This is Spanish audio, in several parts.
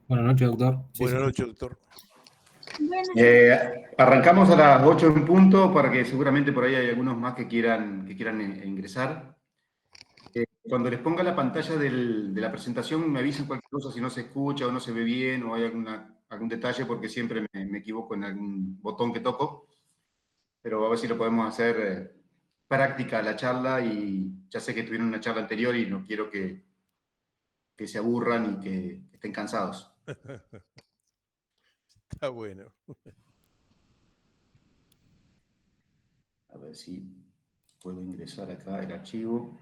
Buenas noches, doctor. Sí, Buenas sí. noches, doctor. Arrancamos a las 8 en punto para que seguramente por ahí hay algunos más que quieran ingresar. Cuando les ponga la pantalla de la presentación, me avisen cualquier cosa si no se escucha o no se ve bien o hay algún detalle, porque siempre me equivoco en algún botón que toco. Pero a ver si lo podemos hacer práctica la charla, y ya sé que tuvieron una charla anterior y no quiero que se aburran y que estén cansados. Está bueno. A ver si puedo ingresar acá el archivo.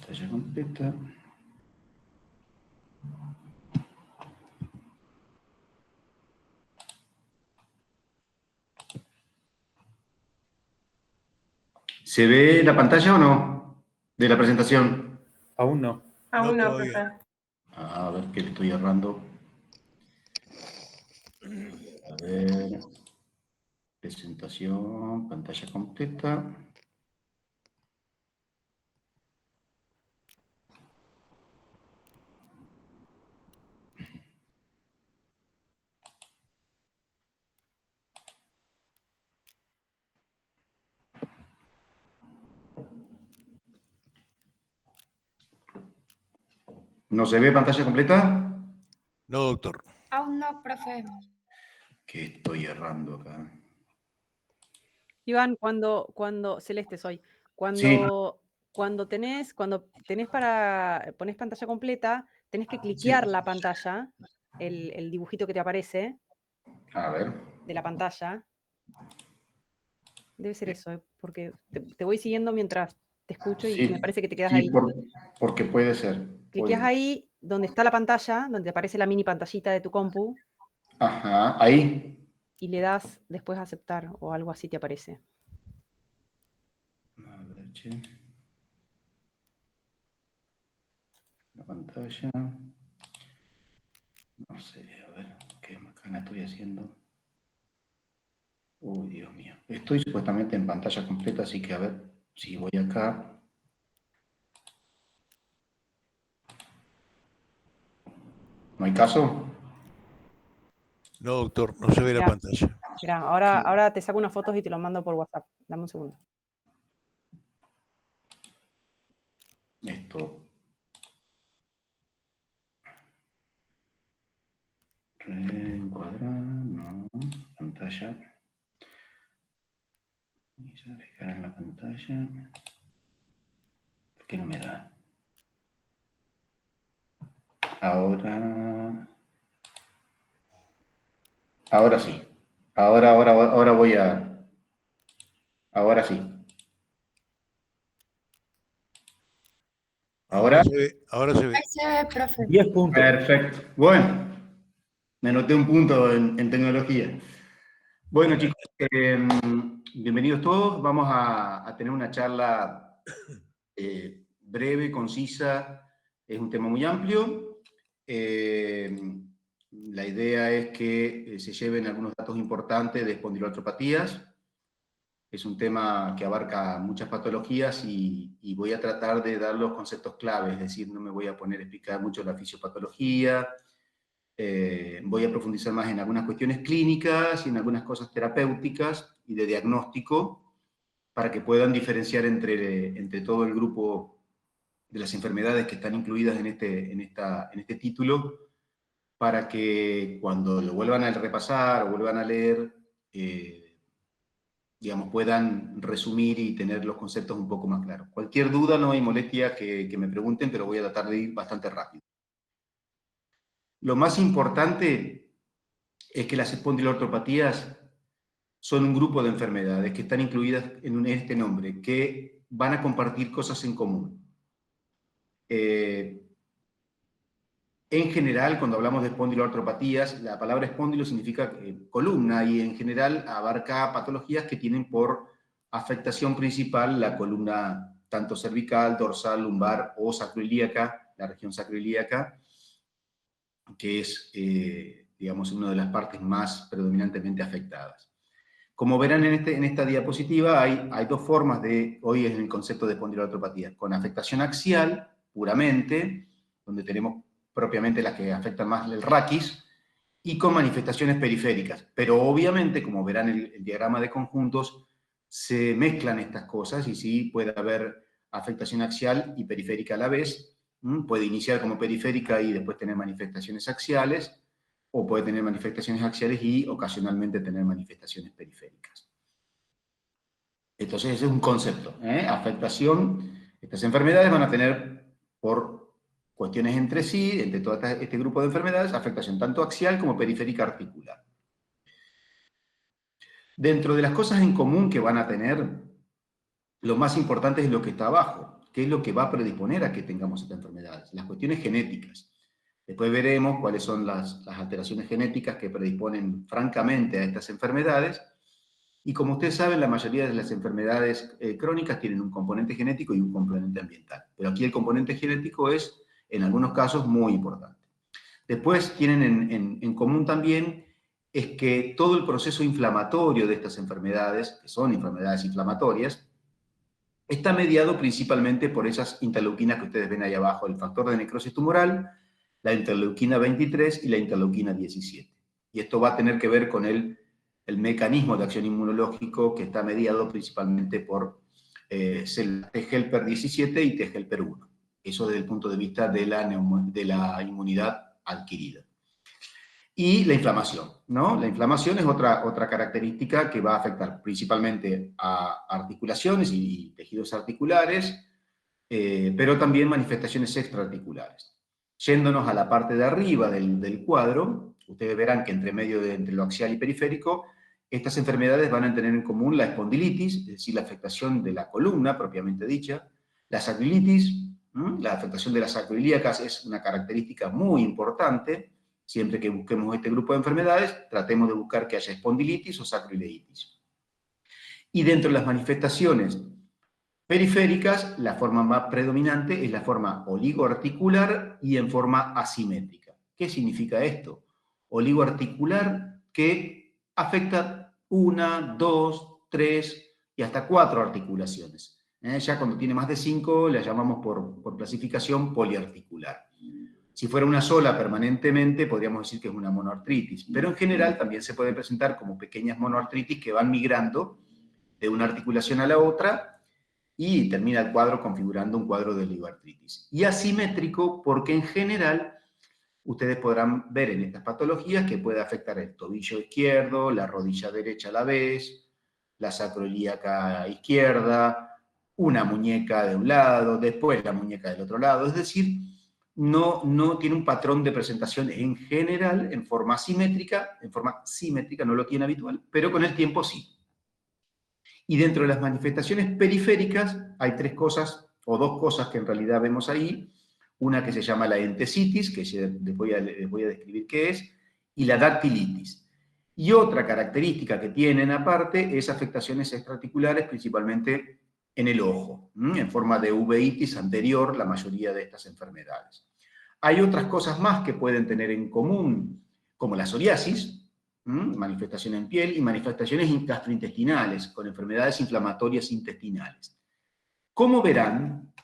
Pantalla completa. ¿Se ve la pantalla o no? De la presentación. Aún no. Aún no, todavía. profe. A ver qué le estoy errando. A ver. Presentación, pantalla completa. ¿No se ve pantalla completa? No, doctor. Aún no, profe. ¿Qué estoy errando acá? Iván, Celeste soy, Sí. cuando tenés pones pantalla completa, tenés que Sí. cliquear la pantalla, el dibujito que te aparece A ver. de la pantalla. Debe ser eso, porque te voy siguiendo mientras te escucho y Sí, me parece que te quedas sí, ahí. porque puede ser. Cliqueas ahí donde está la pantalla, donde te aparece la mini pantallita de tu compu, Ajá, ahí. y le das después a aceptar o algo así te aparece. A ver, che. La pantalla. No sé, a ver, qué macana estoy haciendo. Uy, Dios mío. Estoy supuestamente en pantalla completa, así que a ver si voy acá. ¿No hay caso? No, doctor, no se ve la Ya. pantalla. Mirá, ahora te saco unas fotos y te lo mando por WhatsApp. Dame un segundo. Esto. Encuadrar, no. Pantalla. Vamos a fijar en la pantalla. ¿Por qué no me da? Ahora sí. Ahora voy a. Ahora sí. Ahora Ahora. se ve. Ahora se ve. Ahí se ve, profe. 10 puntos. Perfecto. Bueno, me anoté un punto en tecnología. Bueno, chicos, bienvenidos todos. Vamos a tener una charla breve, concisa. Es un tema muy amplio. La idea es que se lleven algunos datos importantes de espondiloartropatías. Es un tema que abarca muchas patologías y voy a tratar de dar los conceptos claves, es decir, no me voy a poner a explicar mucho la fisiopatología. Voy a profundizar más en algunas cuestiones clínicas y en algunas cosas terapéuticas y de diagnóstico, para que puedan diferenciar entre todo el grupo de las enfermedades que están incluidas en este título, para que cuando lo vuelvan a repasar o vuelvan a leer, digamos, puedan resumir y tener los conceptos un poco más claros. Cualquier duda, no hay molestia que me pregunten, pero voy a tratar de ir bastante rápido. Lo más importante es que las espondiloartropatías son un grupo de enfermedades que están incluidas en este nombre, que van a compartir cosas en común. En general, cuando hablamos de espondiloartropatías, la palabra espóndilo significa columna, y en general abarca patologías que tienen por afectación principal la columna tanto cervical, dorsal, lumbar o sacroilíaca, la región sacroilíaca, que es, digamos, una de las partes más predominantemente afectadas. Como verán en esta diapositiva, hay dos formas hoy es el concepto de espondiloartropatía, con afectación axial, puramente, donde tenemos propiamente las que afectan más el raquis, y con manifestaciones periféricas. Pero obviamente, como verán el diagrama de conjuntos, se mezclan estas cosas y sí puede haber afectación axial y periférica a la vez. Puede iniciar como periférica y después tener manifestaciones axiales, o puede tener manifestaciones axiales y ocasionalmente tener manifestaciones periféricas. Entonces ese es un concepto, afectación. Estas enfermedades van a tener, por cuestiones entre sí, entre todo este grupo de enfermedades, afectación tanto axial como periférica articular. Dentro de las cosas en común que van a tener, lo más importante es lo que está abajo, que es lo que va a predisponer a que tengamos estas enfermedades, las cuestiones genéticas. Después veremos cuáles son las alteraciones genéticas que predisponen francamente a estas enfermedades. Y como ustedes saben, la mayoría de las enfermedades crónicas tienen un componente genético y un componente ambiental. Pero aquí el componente genético es, en algunos casos, muy importante. Después tienen en común también es que todo el proceso inflamatorio de estas enfermedades, que son enfermedades inflamatorias, está mediado principalmente por esas interleuquinas que ustedes ven ahí abajo, el factor de necrosis tumoral, la interleuquina 23 y la interleuquina 17. Y esto va a tener que ver con el mecanismo de acción inmunológico que está mediado principalmente por células T-helper 17 y T-helper 1. Eso desde el punto de vista de la inmunidad adquirida. Y la inflamación, ¿no? La inflamación es otra característica que va a afectar principalmente a articulaciones y tejidos articulares, pero también manifestaciones extraarticulares. Yéndonos a la parte de arriba del cuadro, ustedes verán que entre lo axial y periférico, estas enfermedades van a tener en común la espondilitis, es decir, la afectación de la columna propiamente dicha, la sacroilitis, la afectación de las sacroilíacas es una característica muy importante. Siempre que busquemos este grupo de enfermedades, tratemos de buscar que haya espondilitis o sacroileitis. Y dentro de las manifestaciones periféricas, la forma más predominante es la forma oligoarticular y en forma asimétrica. ¿Qué significa esto? Oligoarticular que afecta 1, 2, 3 y hasta 4 articulaciones. Ya cuando tiene más de 5 la llamamos por clasificación poliarticular. Si fuera una sola permanentemente, podríamos decir que es una monoartritis, pero en general también se puede presentar como pequeñas monoartritis que van migrando de una articulación a la otra y termina el cuadro configurando un cuadro de oligoartritis. Y asimétrico porque en general ustedes podrán ver en estas patologías que puede afectar el tobillo izquierdo, la rodilla derecha a la vez, la sacroilíaca izquierda, una muñeca de un lado, después la muñeca del otro lado, es decir, no tiene un patrón de presentación en general, en forma simétrica, no lo tiene habitual, pero con el tiempo sí. Y dentro de las manifestaciones periféricas hay 3 cosas, o 2 cosas que en realidad vemos ahí, una que se llama la entesitis, que les voy a describir qué es, y la dactilitis. Y otra característica que tienen aparte es afectaciones extraarticulares, principalmente en el ojo, en forma de uveitis anterior, la mayoría de estas enfermedades. Hay otras cosas más que pueden tener en común, como la psoriasis, manifestación en piel y manifestaciones gastrointestinales, con enfermedades inflamatorias intestinales. Como verán,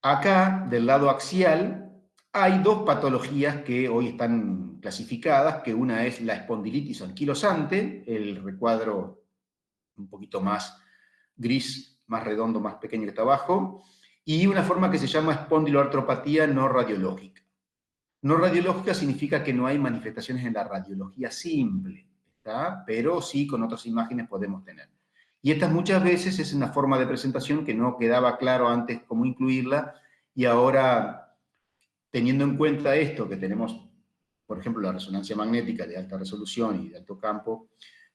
acá del lado axial hay 2 patologías que hoy están clasificadas, que una es la espondilitis anquilosante, el recuadro un poquito más gris, más redondo, más pequeño que está abajo, y una forma que se llama espondiloartropatía no radiológica. No radiológica significa que no hay manifestaciones en la radiología simple, ¿está? Pero sí con otras imágenes podemos tener. Y estas muchas veces es una forma de presentación que no quedaba claro antes cómo incluirla, y ahora, teniendo en cuenta esto, que tenemos, por ejemplo, la resonancia magnética de alta resolución y de alto campo,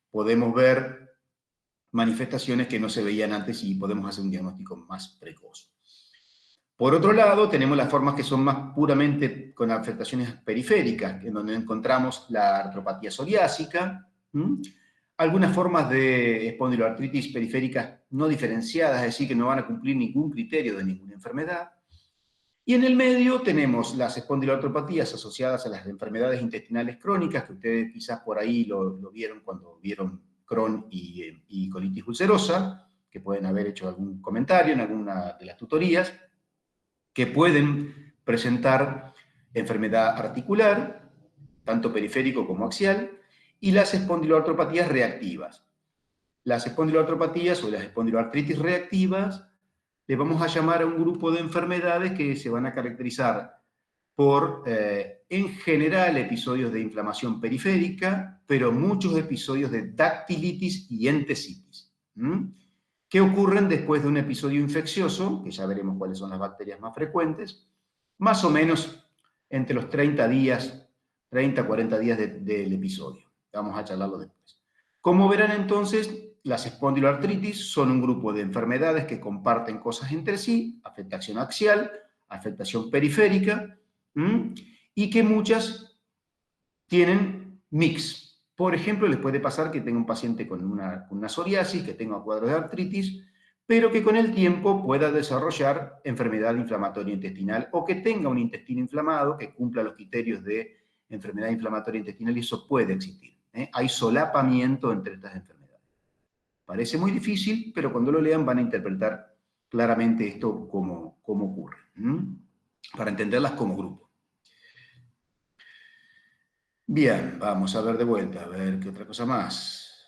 podemos ver manifestaciones que no se veían antes y podemos hacer un diagnóstico más precoz. Por otro lado, tenemos las formas que son más puramente con afectaciones periféricas, en donde encontramos la artropatía psoriásica, algunas formas de espondiloartritis periféricas no diferenciadas, es decir, que no van a cumplir ningún criterio de ninguna enfermedad. Y en el medio tenemos las espondiloartropatías asociadas a las enfermedades intestinales crónicas, que ustedes quizás por ahí lo vieron cuando vieron Crohn y colitis ulcerosa, que pueden haber hecho algún comentario en alguna de las tutorías, que pueden presentar enfermedad articular, tanto periférico como axial, y las espondiloartropatías reactivas. Las espondiloartropatías o las espondiloartritis reactivas le vamos a llamar a un grupo de enfermedades que se van a caracterizar por, en general, episodios de inflamación periférica, pero muchos episodios de dactilitis y entesitis, que ocurren después de un episodio infeccioso, que ya veremos cuáles son las bacterias más frecuentes, más o menos entre los 30 días, 40 días del episodio. Vamos a charlarlo después. Como verán entonces, las espondiloartritis son un grupo de enfermedades que comparten cosas entre sí, afectación axial, afectación periférica, y que muchas tienen mix. Por ejemplo, les puede pasar que tenga un paciente con una psoriasis, que tenga cuadros de artritis, pero que con el tiempo pueda desarrollar enfermedad inflamatoria intestinal o que tenga un intestino inflamado que cumpla los criterios de enfermedad inflamatoria intestinal, y eso puede existir. Hay solapamiento entre estas enfermedades. Parece muy difícil, pero cuando lo lean van a interpretar claramente esto cómo ocurre, para entenderlas como grupo. Bien, vamos a ver de vuelta, a ver qué otra cosa más.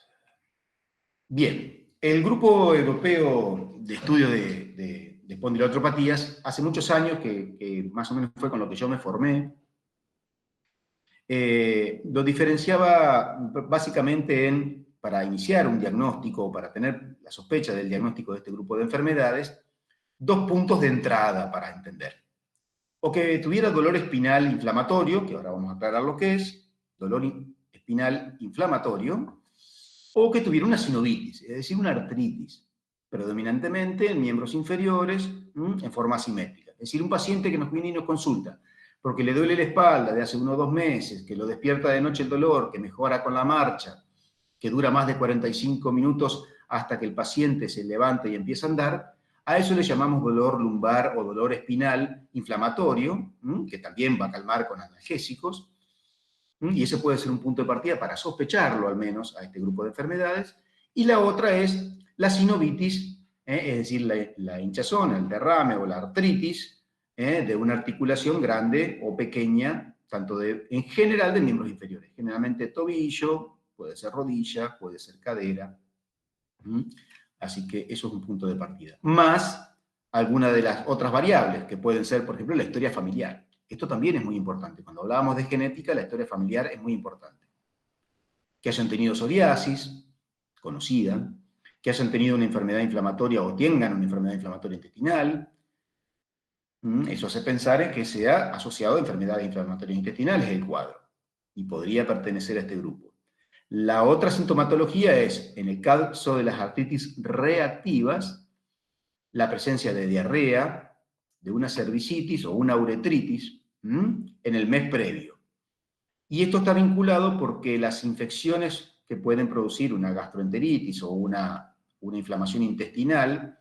Bien, el Grupo Europeo de Estudio de Espondiloartropatías, hace muchos años, que más o menos fue con lo que yo me formé, lo diferenciaba básicamente para iniciar un diagnóstico, para tener la sospecha del diagnóstico de este grupo de enfermedades, dos puntos de entrada para entender. O que tuviera dolor espinal inflamatorio, que ahora vamos a aclarar lo que es, dolor espinal inflamatorio, o que tuviera una sinovitis, es decir, una artritis, predominantemente en miembros inferiores, en forma asimétrica. Es decir, un paciente que nos viene y nos consulta porque le duele la espalda de hace 1 o 2 meses, que lo despierta de noche el dolor, que mejora con la marcha, que dura más de 45 minutos hasta que el paciente se levanta y empieza a andar, a eso le llamamos dolor lumbar o dolor espinal inflamatorio, que también va a calmar con analgésicos, y ese puede ser un punto de partida para sospecharlo al menos a este grupo de enfermedades. Y la otra es la sinovitis, es decir, la hinchazón, el derrame o la artritis de una articulación grande o pequeña, tanto en general de miembros inferiores, generalmente tobillo, puede ser rodilla, puede ser cadera. Así que eso es un punto de partida. Más algunas de las otras variables, que pueden ser, por ejemplo, la historia familiar. Esto también es muy importante. Cuando hablábamos de genética, la historia familiar es muy importante. Que hayan tenido psoriasis, conocida, que hayan tenido una enfermedad inflamatoria o tengan una enfermedad inflamatoria intestinal. Eso hace pensar en que sea asociado a enfermedades inflamatorias intestinales el cuadro, y podría pertenecer a este grupo. La otra sintomatología es, en el caso de las artritis reactivas, la presencia de diarrea, de una cervicitis o una uretritis en el mes previo. Y esto está vinculado porque las infecciones que pueden producir una gastroenteritis o una inflamación intestinal,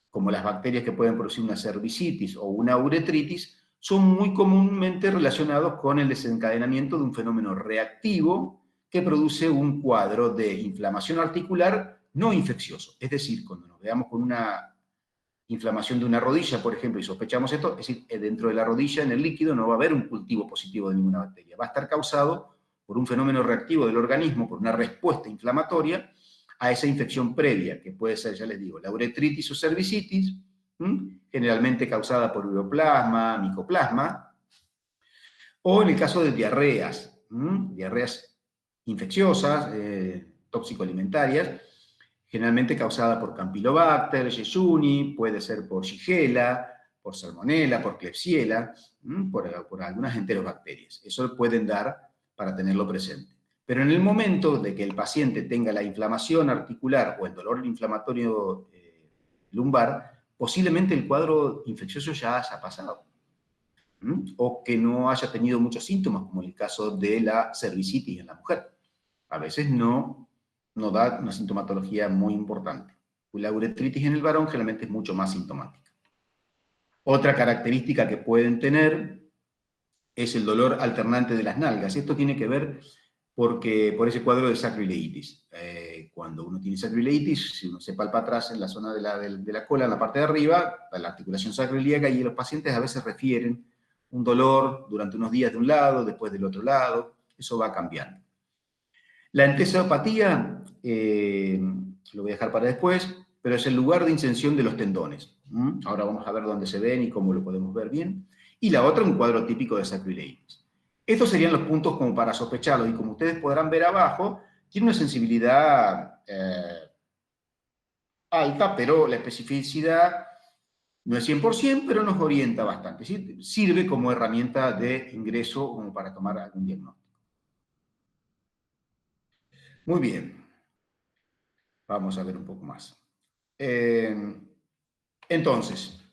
como las bacterias que pueden producir una cervicitis o una uretritis, son muy comúnmente relacionados con el desencadenamiento de un fenómeno reactivo que produce un cuadro de inflamación articular no infeccioso. Es decir, cuando nos veamos con una inflamación de una rodilla, por ejemplo, y sospechamos esto, es decir, dentro de la rodilla, en el líquido, no va a haber un cultivo positivo de ninguna bacteria. Va a estar causado por un fenómeno reactivo del organismo, por una respuesta inflamatoria a esa infección previa, que puede ser, ya les digo, la uretritis o cervicitis, generalmente causada por ureoplasma, micoplasma, o en el caso de diarreas, diarreas infecciosas, tóxico-alimentarias, generalmente causada por Campylobacter jejuni, puede ser por Shigella, por Salmonella, por Klebsiella, por algunas enterobacterias. Eso pueden dar para tenerlo presente. Pero en el momento de que el paciente tenga la inflamación articular o el dolor inflamatorio lumbar, posiblemente el cuadro infeccioso ya haya pasado. O que no haya tenido muchos síntomas, como el caso de la cervicitis en la mujer. A veces no no da una sintomatología muy importante. La uretritis en el varón generalmente es mucho más sintomática. Otra característica que pueden tener es el dolor alternante de las nalgas. Esto tiene que ver por ese cuadro de sacroileitis. Cuando uno tiene sacroileitis, si uno se palpa atrás en la zona de la cola, en la parte de arriba, la articulación sacroiliaca, y los pacientes a veces refieren un dolor durante unos días de un lado, después del otro lado. Eso va cambiando. La entesopatia, lo voy a dejar para después, pero es el lugar de inserción de los tendones. Ahora vamos a ver dónde se ven y cómo lo podemos ver bien. Y la otra, un cuadro típico de sacroileitis. Estos serían los puntos como para sospecharlos, y como ustedes podrán ver abajo, tiene una sensibilidad alta, pero la especificidad no es 100%, pero nos orienta bastante. ¿Sí? Sirve como herramienta de ingreso como para tomar algún diagnóstico. Muy bien. Vamos a ver un poco más. Entonces,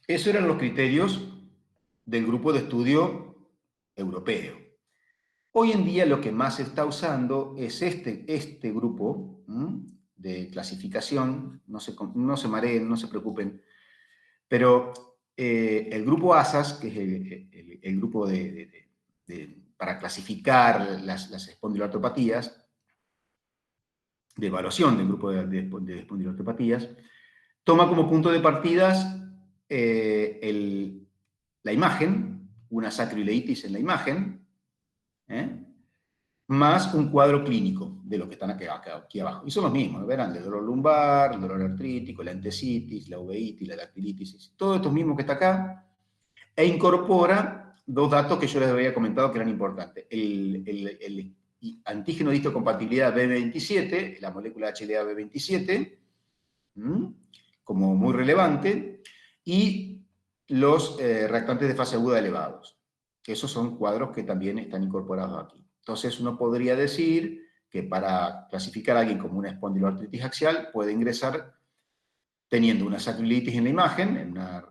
esos eran los criterios del grupo de estudio europeo. Hoy en día lo que más se está usando es este grupo de clasificación. No se mareen, no se preocupen, pero el grupo ASAS, que es el grupo para clasificar las espondiloartropatías, de evaluación del grupo de espondiloartropatías, toma como punto de partidas la imagen, una sacroileitis en la imagen, más un cuadro clínico de lo que están aquí abajo. Y son los mismos, verán, el dolor lumbar, el dolor artrítico, la entesitis, la uveitis, la dactilitis, todo esto mismo que está acá, e incorpora dos datos que yo les había comentado que eran importantes. El antígeno de histocompatibilidad B27, la molécula HLA B27, como muy relevante, y los reactantes de fase aguda elevados. Esos son cuadros que también están incorporados aquí. Entonces uno podría decir que para clasificar a alguien como una espondiloartritis axial puede ingresar teniendo una sacroileitis en la imagen, en una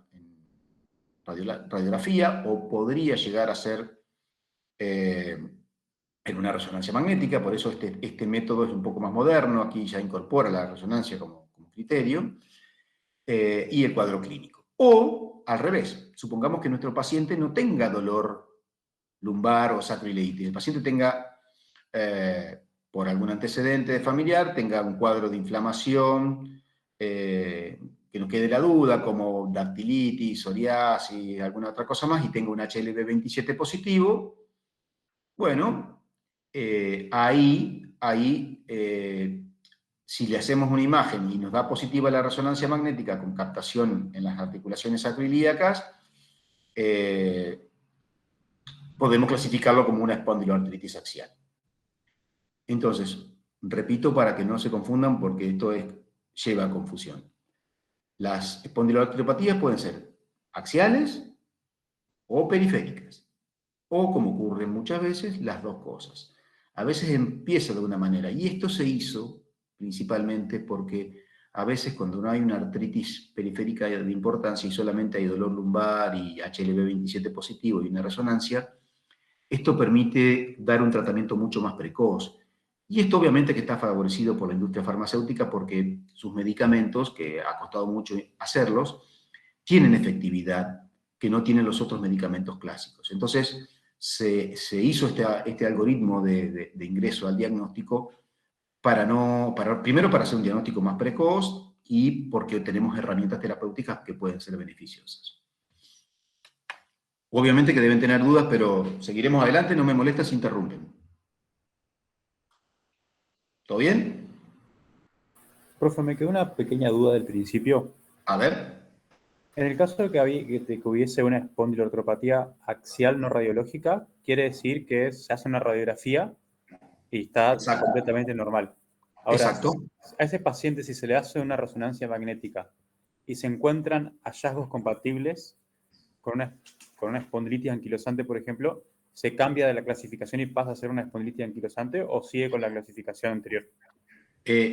radiografía, o podría llegar a ser en una resonancia magnética. Por eso este método es un poco más moderno, aquí ya incorpora la resonancia como criterio, y el cuadro clínico. O, al revés, supongamos que nuestro paciente no tenga dolor lumbar o sacroileitis, el paciente tenga, por algún antecedente familiar, tenga un cuadro de inflamación, que nos quede la duda, como dactilitis, psoriasis, alguna otra cosa más, y tenga un HLB27 positivo, bueno, ahí si le hacemos una imagen y nos da positiva la resonancia magnética con captación en las articulaciones sacroiliacas, podemos clasificarlo como una espondiloartritis axial. Entonces, repito para que no se confundan porque esto lleva a confusión. Las espondiloartropatías pueden ser axiales o periféricas, o, como ocurre muchas veces, las dos cosas. A veces empieza de una manera, y esto se hizo principalmente porque a veces cuando no hay una artritis periférica de importancia y solamente hay dolor lumbar y HLB27 positivo y una resonancia, esto permite dar un tratamiento mucho más precoz. Y esto obviamente que está favorecido por la industria farmacéutica porque sus medicamentos, que ha costado mucho hacerlos, tienen efectividad que no tienen los otros medicamentos clásicos. Entonces, se hizo este algoritmo de ingreso al diagnóstico primero para hacer un diagnóstico más precoz y porque tenemos herramientas terapéuticas que pueden ser beneficiosas. Obviamente que deben tener dudas, pero seguiremos adelante, no me molesta si interrumpen. ¿Todo bien? Profe, me quedó una pequeña duda del principio. A ver. En el caso de que hubiese una espondiloartropatía axial no radiológica, quiere decir que se hace una radiografía y está Exacto. completamente normal. Ahora, Exacto. a ese paciente, si se le hace una resonancia magnética y se encuentran hallazgos compatibles con una espondilitis anquilosante, por ejemplo, ¿se cambia de la clasificación y pasa a ser una espondilitis anquilosante o sigue con la clasificación anterior?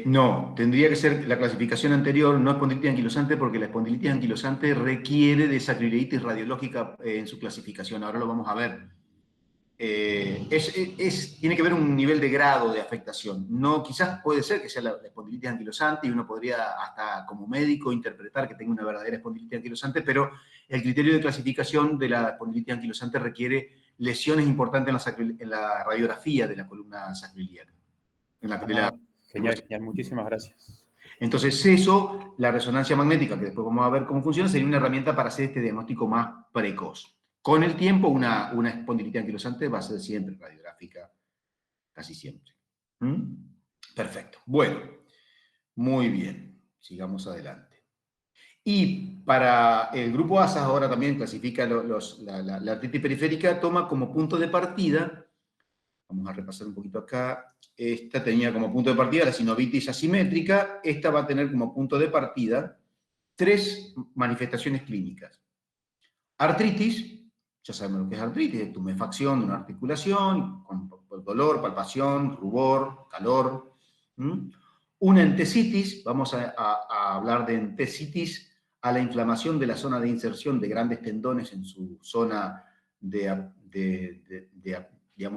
No, tendría que ser la clasificación anterior, no espondilitis anquilosante, porque la espondilitis anquilosante requiere de sacroileitis radiológica en su clasificación. Ahora lo vamos a ver. tiene que ver un nivel de grado de afectación. No, quizás puede ser que sea la espondilitis anquilosante y uno podría hasta como médico interpretar que tenga una verdadera espondilitis anquilosante, pero el criterio de clasificación de la espondilitis anquilosante requiere lesiones importantes en la radiografía de la columna sacroiliaca. Genial, genial, muchísimas gracias. Entonces eso, la resonancia magnética, que después vamos a ver cómo funciona, sería una herramienta para hacer este diagnóstico más precoz. Con el tiempo, una espondilitis anquilosante va a ser siempre radiográfica, casi siempre. Perfecto. Bueno, muy bien. Sigamos adelante. Y para el grupo ASAS ahora también clasifica la artritis periférica, toma como punto de partida, vamos a repasar un poquito acá, esta tenía como punto de partida la sinovitis asimétrica, esta va a tener como punto de partida 3 manifestaciones clínicas. Artritis, ya sabemos lo que es artritis, tumefacción de una articulación, con dolor, palpación, rubor, calor. Una entesitis, vamos a hablar de entesitis a la inflamación de la zona de inserción de grandes tendones en su zona digamos,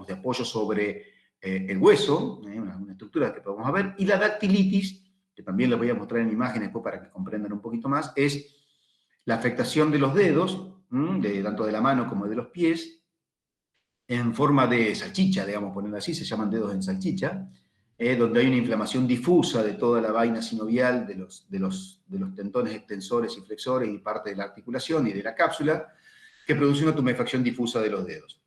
de apoyo sobre el hueso, una estructura que podemos ver, y la dactilitis, que también les voy a mostrar en imágenes para que comprendan un poquito más, es la afectación de los dedos, tanto de la mano como de los pies, en forma de salchicha, digamos, ponerlo así, se llaman dedos en salchicha, donde hay una inflamación difusa de toda la vaina sinovial, de los tendones extensores y flexores y parte de la articulación y de la cápsula, que produce una tumefacción difusa de los dedos.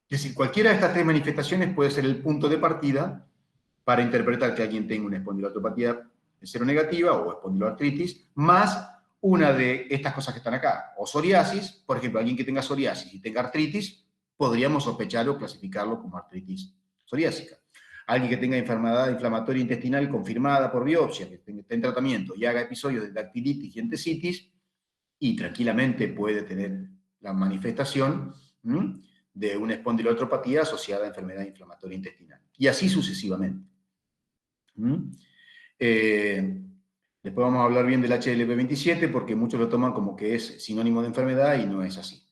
Es decir, cualquiera de estas 3 manifestaciones puede ser el punto de partida para interpretar que alguien tenga una espondiloartropatía seronegativa o espondiloartritis, más una de estas cosas que están acá, o psoriasis, por ejemplo, alguien que tenga psoriasis y tenga artritis, podríamos sospechar o clasificarlo como artritis psoriásica. Alguien que tenga enfermedad inflamatoria intestinal confirmada por biopsia, que esté en tratamiento y haga episodios de dactilitis y entesitis, y tranquilamente puede tener la manifestación de una espondiloartropatía asociada a enfermedad inflamatoria intestinal. Y así sucesivamente. Después vamos a hablar bien del HLP27 porque muchos lo toman como que es sinónimo de enfermedad y no es así.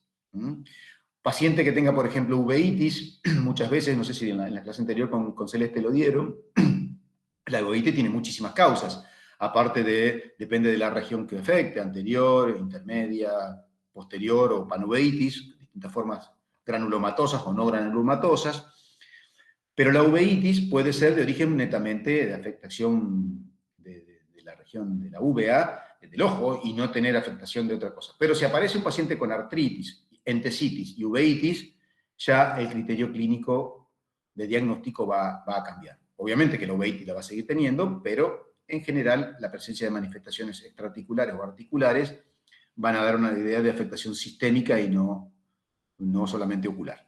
Paciente que tenga, por ejemplo, uveitis, muchas veces, no sé si en la clase anterior con Celeste lo dieron, la uveitis tiene muchísimas causas, aparte depende de la región que afecte, anterior, intermedia, posterior o panuveitis, distintas formas granulomatosas o no granulomatosas, pero la uveitis puede ser de origen netamente de afectación de la región de la uvea, del ojo, y no tener afectación de otra cosa. Pero si aparece un paciente con artritis, entesitis y uveitis, ya el criterio clínico de diagnóstico va a cambiar. Obviamente que la uveitis la va a seguir teniendo, pero en general la presencia de manifestaciones extraarticulares o articulares van a dar una idea de afectación sistémica y no solamente ocular.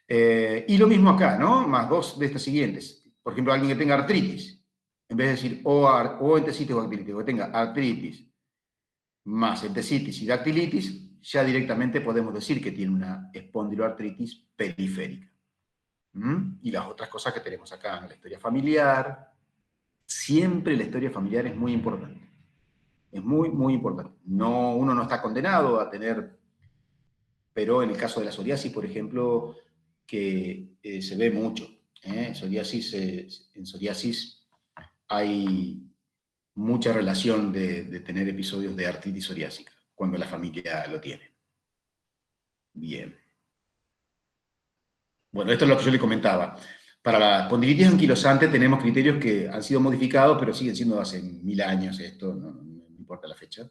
Y lo mismo acá, ¿no? Más 2 de estas siguientes. Por ejemplo, alguien que tenga artritis, en vez de decir o entesitis o dactilitis, que tenga artritis más entesitis y dactilitis, ya directamente podemos decir que tiene una espondiloartritis periférica. Y las otras cosas que tenemos acá, la historia familiar. Siempre la historia familiar es muy importante. Es muy, muy importante. Uno no está condenado a tener, pero en el caso de la psoriasis, por ejemplo, que se ve mucho. En psoriasis hay mucha relación de tener episodios de artritis psoriásica, cuando la familia lo tiene. Bien. Bueno, esto es lo que yo le comentaba. Para la espondilitis anquilosante tenemos criterios que han sido modificados, pero siguen siendo hace 1000 años esto, no importa la fecha,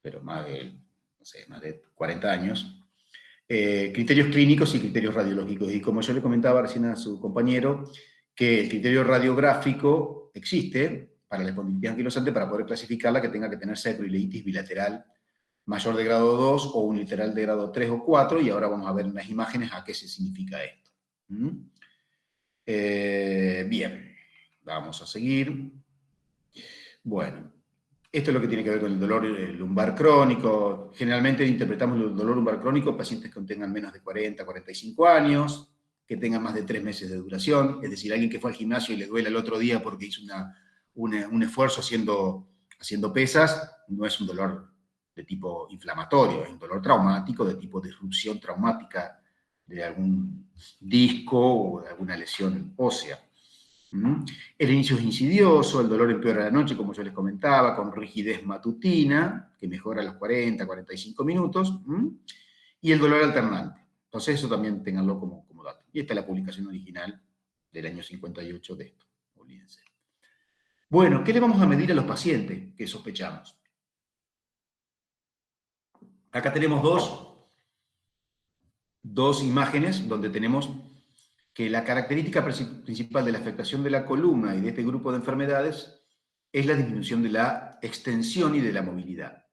pero más de 40 años. Criterios clínicos y criterios radiológicos. Y como yo le comentaba recién a su compañero, que el criterio radiográfico existe para la espondilitis anquilosante para poder clasificarla, que tenga que tener sacroileitis bilateral mayor de grado 2 o unilateral de grado 3 o 4, y ahora vamos a ver en las imágenes a qué se significa esto. Bien, vamos a seguir. Bueno, esto es lo que tiene que ver con el dolor lumbar crónico. Generalmente interpretamos el dolor lumbar crónico en pacientes que tengan menos de 40, 45 años, que tengan más de 3 meses de duración, es decir, alguien que fue al gimnasio y le duele el otro día porque hizo un esfuerzo haciendo pesas, no es un dolor de tipo inflamatorio, es un dolor traumático de tipo disrupción traumática de algún disco o de alguna lesión ósea. El inicio es insidioso, el dolor empeora a la noche, como yo les comentaba, con rigidez matutina, que mejora a los 40, 45 minutos, y el dolor alternante. Entonces eso también ténganlo como dato. Y esta es la publicación original del año 58 de esto, olvídense. Bueno, ¿qué le vamos a medir a los pacientes que sospechamos? Acá tenemos dos imágenes donde tenemos que la característica principal de la afectación de la columna y de este grupo de enfermedades es la disminución de la extensión y de la movilidad.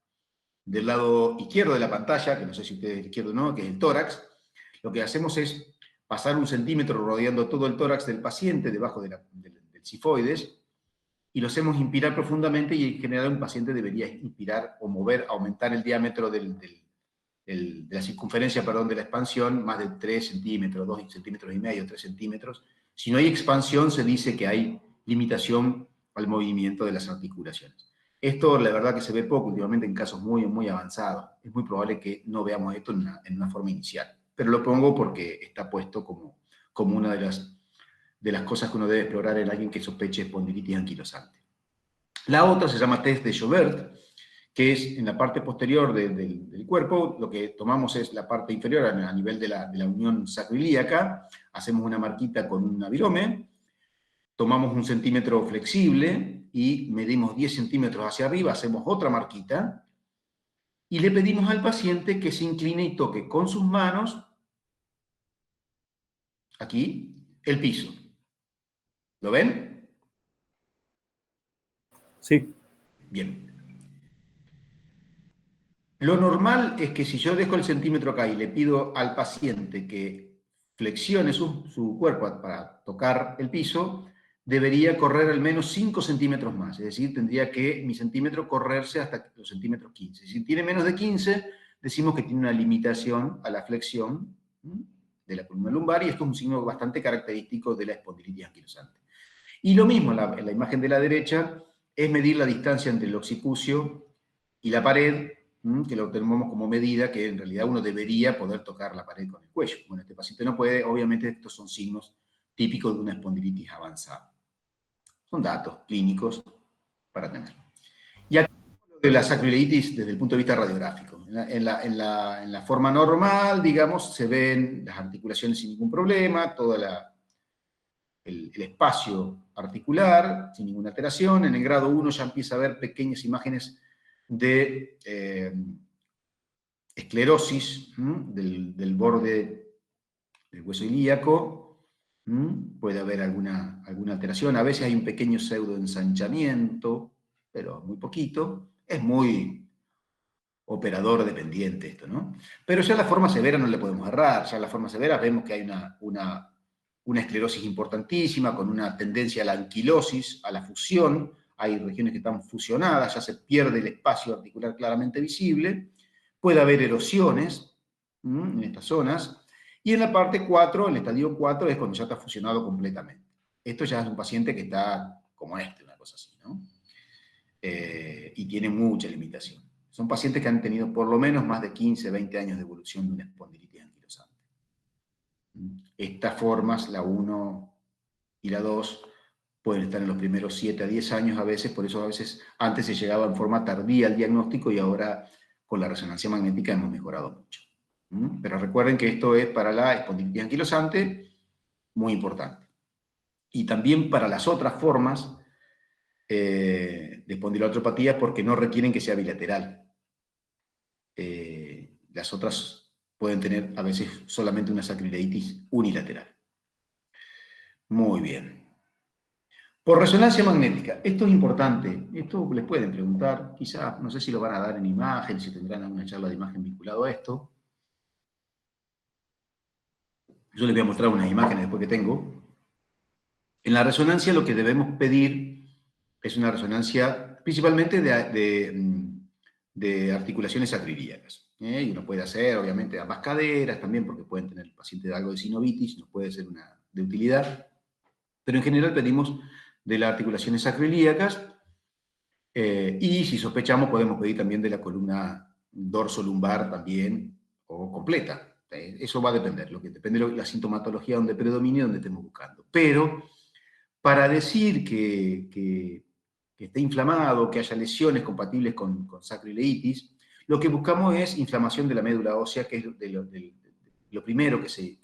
Del lado izquierdo de la pantalla, que no sé si ustedes el izquierdo o no, que es el tórax, lo que hacemos es pasar 1 centímetro rodeando todo el tórax del paciente, debajo del cifoides, y lo hacemos inspirar profundamente, y en general un paciente debería inspirar o mover, aumentar el diámetro de la circunferencia, de la expansión, más de 3 centímetros, 2 centímetros y medio, 3 centímetros. Si no hay expansión, se dice que hay limitación al movimiento de las articulaciones. Esto, la verdad, que se ve poco últimamente en casos muy, muy avanzados. Es muy probable que no veamos esto en una forma inicial. Pero lo pongo porque está puesto como una de las cosas que uno debe explorar en alguien que sospeche espondilitis anquilosante. La otra se llama test de Joubert, que es en la parte posterior del cuerpo. Lo que tomamos es la parte inferior a nivel de la unión sacroiliaca, hacemos una marquita con un virome, tomamos 1 centímetro flexible y medimos 10 centímetros hacia arriba, hacemos otra marquita, y le pedimos al paciente que se incline y toque con sus manos, aquí, el piso. ¿Lo ven? Sí. Bien. Lo normal es que si yo dejo el centímetro acá y le pido al paciente que flexione su cuerpo para tocar el piso, debería correr al menos 5 centímetros más. Es decir, tendría que mi centímetro correrse hasta los centímetros 15. Si tiene menos de 15, decimos que tiene una limitación a la flexión de la columna lumbar, y esto es un signo bastante característico de la espondilitis anquilosante. Y lo mismo en la imagen de la derecha es medir la distancia entre el occipucio y la pared, que lo tenemos como medida, que en realidad uno debería poder tocar la pared con el cuello. Bueno, este paciente no puede. Obviamente estos son signos típicos de una espondilitis avanzada. Son datos clínicos para tener. Y aquí de la sacroileitis desde el punto de vista radiográfico. En la forma normal, digamos, se ven las articulaciones sin ningún problema, todo el espacio articular sin ninguna alteración. En el grado 1 ya empieza a haber pequeñas imágenes de esclerosis del borde del hueso ilíaco. Puede haber alguna alteración. A veces hay un pequeño pseudoensanchamiento, pero muy poquito. Es muy operador dependiente esto, ¿no? Pero ya la forma severa no le podemos errar. Ya en la forma severa vemos que hay una esclerosis importantísima, con una tendencia a la anquilosis, a la fusión. Hay regiones que están fusionadas, ya se pierde el espacio articular claramente visible. Puede haber erosiones en estas zonas. Y en la parte 4, el estadio 4, es cuando ya está fusionado completamente. Esto ya es un paciente que está como este, una cosa así, ¿no? Y tiene mucha limitación. Son pacientes que han tenido por lo menos más de 15, 20 años de evolución de una espondilitis anquilosante. Estas formas, la 1 y la 2, pueden estar en los primeros 7 a 10 años a veces. Por eso a veces antes se llegaba en forma tardía al diagnóstico, y ahora con la resonancia magnética hemos mejorado mucho. Pero recuerden que esto es para la espondilitis anquilosante muy importante. Y también para las otras formas de espondilotropatía, porque no requieren que sea bilateral. Las otras pueden tener a veces solamente una sacroileitis unilateral. Muy bien. Por resonancia magnética, esto es importante. Esto les pueden preguntar, quizás, no sé si lo van a dar en imagen, si tendrán alguna charla de imagen vinculado a esto. Yo les voy a mostrar unas imágenes después que tengo. En la resonancia lo que debemos pedir es una resonancia principalmente de articulaciones sacroiliacas. Y uno puede hacer, obviamente, ambas caderas también, porque pueden tener el paciente algo de sinovitis, nos puede ser de utilidad. Pero en general pedimos de las articulaciones sacroiliacas, y si sospechamos podemos pedir también de la columna dorsolumbar también, o completa. Eso va a depender, depende de la sintomatología donde predomine, donde estemos buscando. Pero para decir que esté inflamado, que haya lesiones compatibles con sacroileitis, lo que buscamos es inflamación de la médula ósea, que es lo primero que se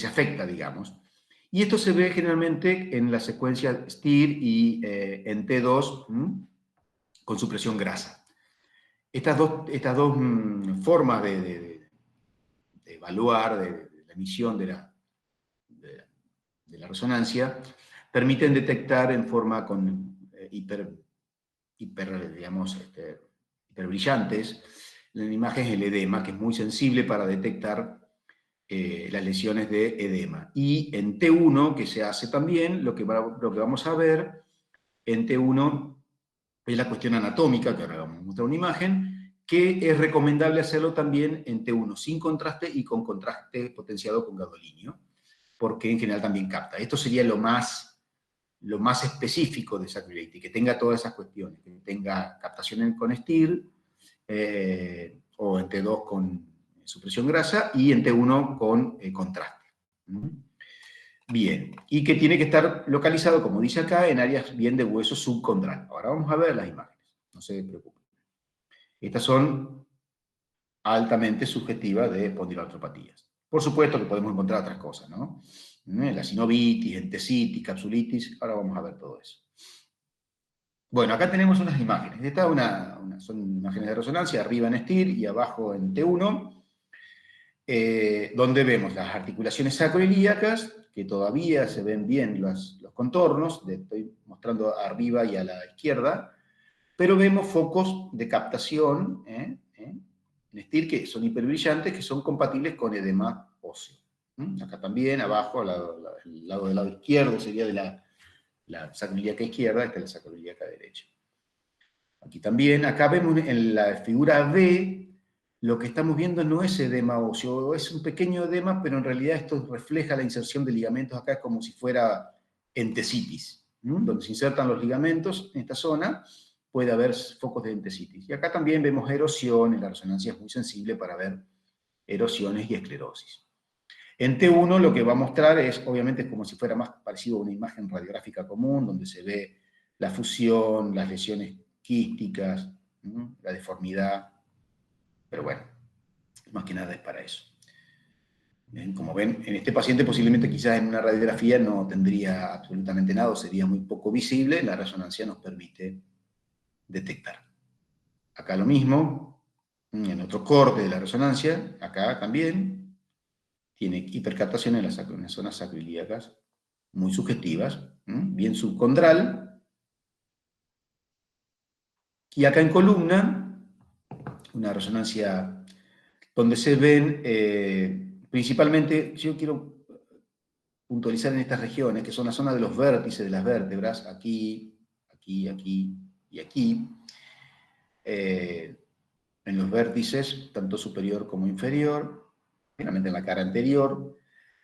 afecta, digamos. Y esto se ve generalmente en la secuencia STIR y en T2 con supresión grasa. Estas dos formas de evaluar de la emisión de la resonancia permiten detectar en forma con hiperbrillantes en imágenes el edema, que es muy sensible para detectar las lesiones de edema. Y en T1, que se hace también, lo que vamos a ver en T1 es la cuestión anatómica, que ahora vamos a mostrar una imagen, que es recomendable hacerlo también en T1 sin contraste y con contraste potenciado con gadolinio, porque en general también capta. Esto sería lo más específico de sacroileitis, que tenga todas esas cuestiones, que tenga captación con STIR, o en T2 con supresión grasa, y en T1 con contraste. Bien, y que tiene que estar localizado, como dice acá, en áreas bien de hueso subcondral. Ahora vamos a ver las imágenes, no se preocupen. Estas son altamente subjetivas de espondiloartropatías. Por supuesto que podemos encontrar otras cosas, ¿no? La sinovitis, entesitis, capsulitis, ahora vamos a ver todo eso. Bueno, acá tenemos unas imágenes. Esta son imágenes de resonancia, arriba en STIR y abajo en T1, donde vemos las articulaciones sacroiliacas, que todavía se ven bien los contornos, estoy mostrando arriba y a la izquierda, pero vemos focos de captación en STIR que son hiperbrillantes, que son compatibles con edema óseo. Acá también, abajo, el lado del lado izquierdo sería de la sacroiliaca izquierda, esta es la sacroiliaca derecha. Aquí también, acá vemos en la figura B, lo que estamos viendo no es edema óseo, es un pequeño edema, pero en realidad esto refleja la inserción de ligamentos. Acá es como si fuera entesitis, donde se insertan los ligamentos en esta zona, puede haber focos de entesitis. Y acá también vemos erosiones, la resonancia es muy sensible para ver erosiones y esclerosis. En T1 lo que va a mostrar es, obviamente, como si fuera más parecido a una imagen radiográfica común, donde se ve la fusión, las lesiones quísticas, la deformidad, pero bueno, más que nada es para eso. Como ven, en este paciente posiblemente quizás en una radiografía no tendría absolutamente nada, o sería muy poco visible, la resonancia nos permite detectar. Acá lo mismo, en otro corte de la resonancia, acá también, tiene hipercaptación en las zonas sacroiliacas, muy subjetivas, bien subcondral, y acá en columna, una resonancia donde se ven principalmente, yo quiero puntualizar en estas regiones, que son la zona de los vértices de las vértebras, aquí, aquí, aquí y aquí, en los vértices, tanto superior como inferior, finalmente en la cara anterior.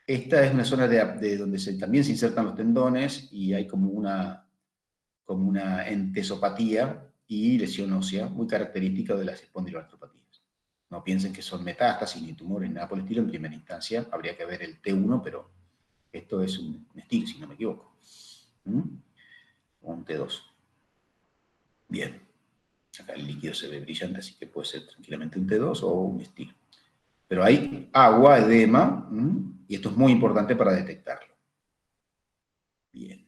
Esta es una zona de donde también se insertan los tendones y hay como una entesopatía y lesión ósea, muy característica de las espondiloartropatías. No piensen que son metástasis ni tumores, nada por el estilo en primera instancia. Habría que ver el T1, pero esto es un STIR, si no me equivoco. O un T2. Bien. Acá el líquido se ve brillante, así que puede ser tranquilamente un T2 o un STIR. Pero hay agua, edema, y esto es muy importante para detectarlo. Bien.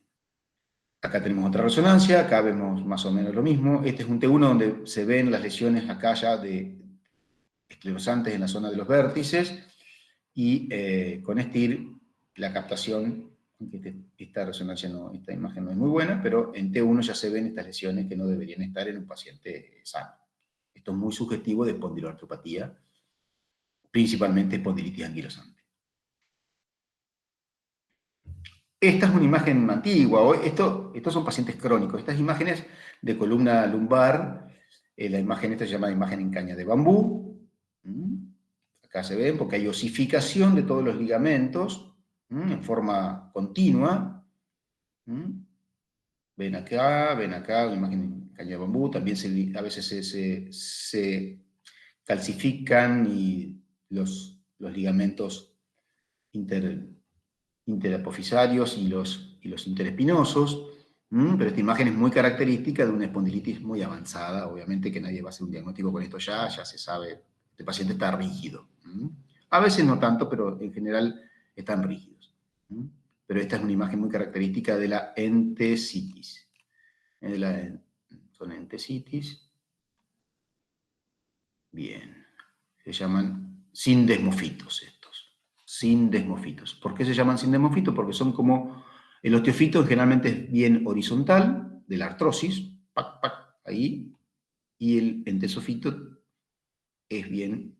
Acá tenemos otra resonancia, acá vemos más o menos lo mismo. Este es un T1 donde se ven las lesiones acá ya de esclerosantes en la zona de los vértices, y con STIR la captación, aunque esta resonancia esta imagen no es muy buena, pero en T1 ya se ven estas lesiones que no deberían estar en un paciente sano. Esto es muy sugestivo de espondiloartropatía, principalmente espondilitis anquilosante. Esta es una imagen antigua, estos son pacientes crónicos, estas imágenes de columna lumbar, la imagen esta se llama imagen en caña de bambú, acá se ven porque hay osificación de todos los ligamentos, en forma continua, ven acá, la imagen en caña de bambú, también a veces se calcifican y los ligamentos interapofisarios y los interespinosos, pero esta imagen es muy característica de una espondilitis muy avanzada. Obviamente que nadie va a hacer un diagnóstico con esto ya se sabe, este paciente está rígido. A veces no tanto, pero en general están rígidos. Pero esta es una imagen muy característica de la entesitis. Son entesitis. Bien. Se llaman sindesmofitos estos. Sindesmofitos. ¿Por qué se llaman sindesmofitos? Porque son como... El osteofito generalmente es bien horizontal, de la artrosis, pac, pac, ahí, y el entesofito es bien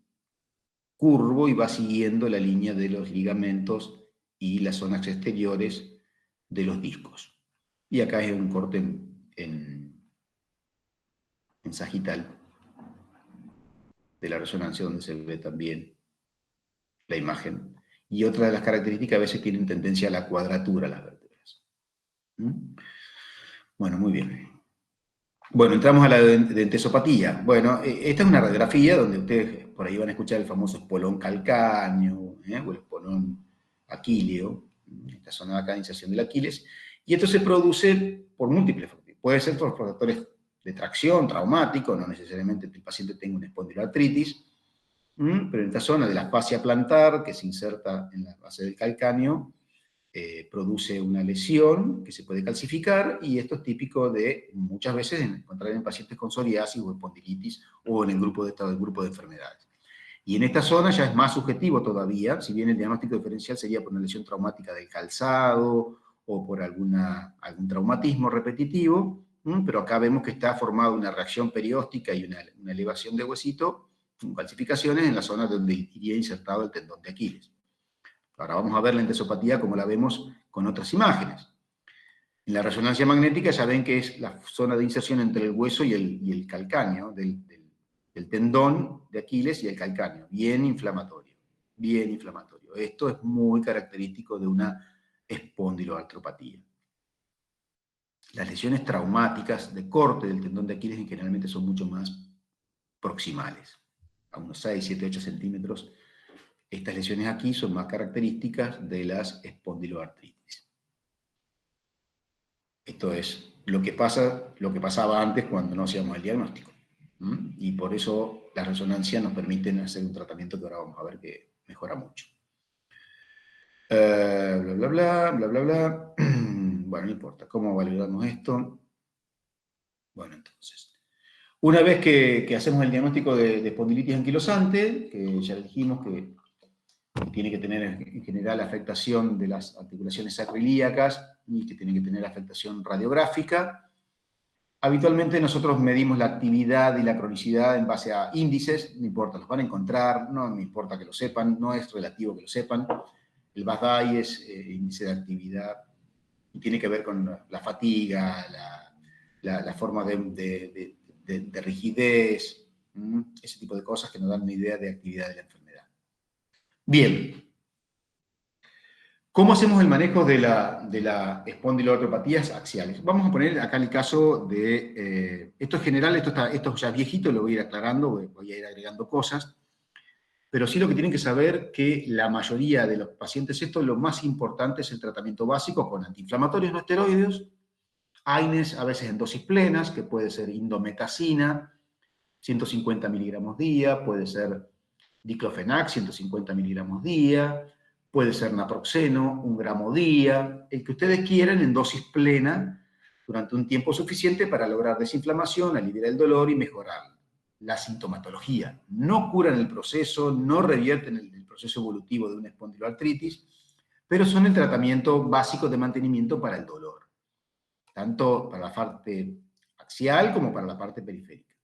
curvo y va siguiendo la línea de los ligamentos y las zonas exteriores de los discos. Y acá es un corte en sagital de la resonancia, donde se ve también la imagen. Y otra de las características, a veces tienen tendencia a la cuadratura las vértebras. Bueno, muy bien. Bueno, entramos a la dentesopatía. Bueno, esta es una radiografía donde ustedes por ahí van a escuchar el famoso espolón calcáneo, o el espolón aquíleo, esta zona de acá de inserción del Aquiles, y esto se produce por múltiples factores. Puede ser por factores de tracción, traumático, no necesariamente el paciente tenga una espondiloartritis, pero en esta zona de la fascia plantar, que se inserta en la base del calcáneo, produce una lesión que se puede calcificar, y esto es típico de muchas veces encontrar en pacientes con psoriasis o espondilitis o en el grupo de enfermedades. Y en esta zona ya es más subjetivo todavía, si bien el diagnóstico diferencial sería por una lesión traumática del calzado o por algún traumatismo repetitivo, pero acá vemos que está formada una reacción perióstica y una elevación de huesito con calcificaciones en la zona donde iría insertado el tendón de Aquiles. Ahora vamos a ver la entesopatía como la vemos con otras imágenes. En la resonancia magnética ya ven que es la zona de inserción entre el hueso y el calcáneo, del tendón de Aquiles y el calcáneo. Bien inflamatorio, bien inflamatorio. Esto es muy característico de una espondiloartropatía. Las lesiones traumáticas de corte del tendón de Aquiles generalmente son mucho más proximales, a unos 6, 7, 8 centímetros. Estas lesiones aquí son más características de las espondiloartritis. Esto es lo que pasaba antes cuando no hacíamos el diagnóstico. Y por eso las resonancias nos permiten hacer un tratamiento que ahora vamos a ver que mejora mucho. Bla, bla, bla, bla, bla, bla. Bueno, no importa. ¿Cómo validamos esto? Bueno, entonces, una vez que hacemos el diagnóstico de espondilitis anquilosante, que ya dijimos que tiene que tener en general afectación de las articulaciones sacroiliacas y que tiene que tener afectación radiográfica. Habitualmente nosotros medimos la actividad y la cronicidad en base a índices, no importa, los van a encontrar, no me importa que lo sepan, no es relativo que lo sepan. El BASDAI es índice de actividad y tiene que ver con la fatiga, la forma de rigidez, ese tipo de cosas que nos dan una idea de actividad de la enfermedad. Bien. ¿Cómo hacemos el manejo de la espondiloartropatías axiales? Vamos a poner acá el caso de... esto es general, esto ya es viejito, lo voy a ir aclarando, voy a ir agregando cosas, pero sí lo que tienen que saber que la mayoría de los pacientes, esto lo más importante es el tratamiento básico con antiinflamatorios no esteroides, AINES a veces en dosis plenas, que puede ser indometacina, 150 miligramos día, puede ser diclofenac, 150 miligramos día, puede ser naproxeno, 1 gramo día, el que ustedes quieran en dosis plena durante un tiempo suficiente para lograr desinflamación, aliviar el dolor y mejorar la sintomatología. No curan el proceso, no revierten el proceso evolutivo de una espondiloartritis, pero son el tratamiento básico de mantenimiento para el dolor, tanto para la parte axial como para la parte periférica.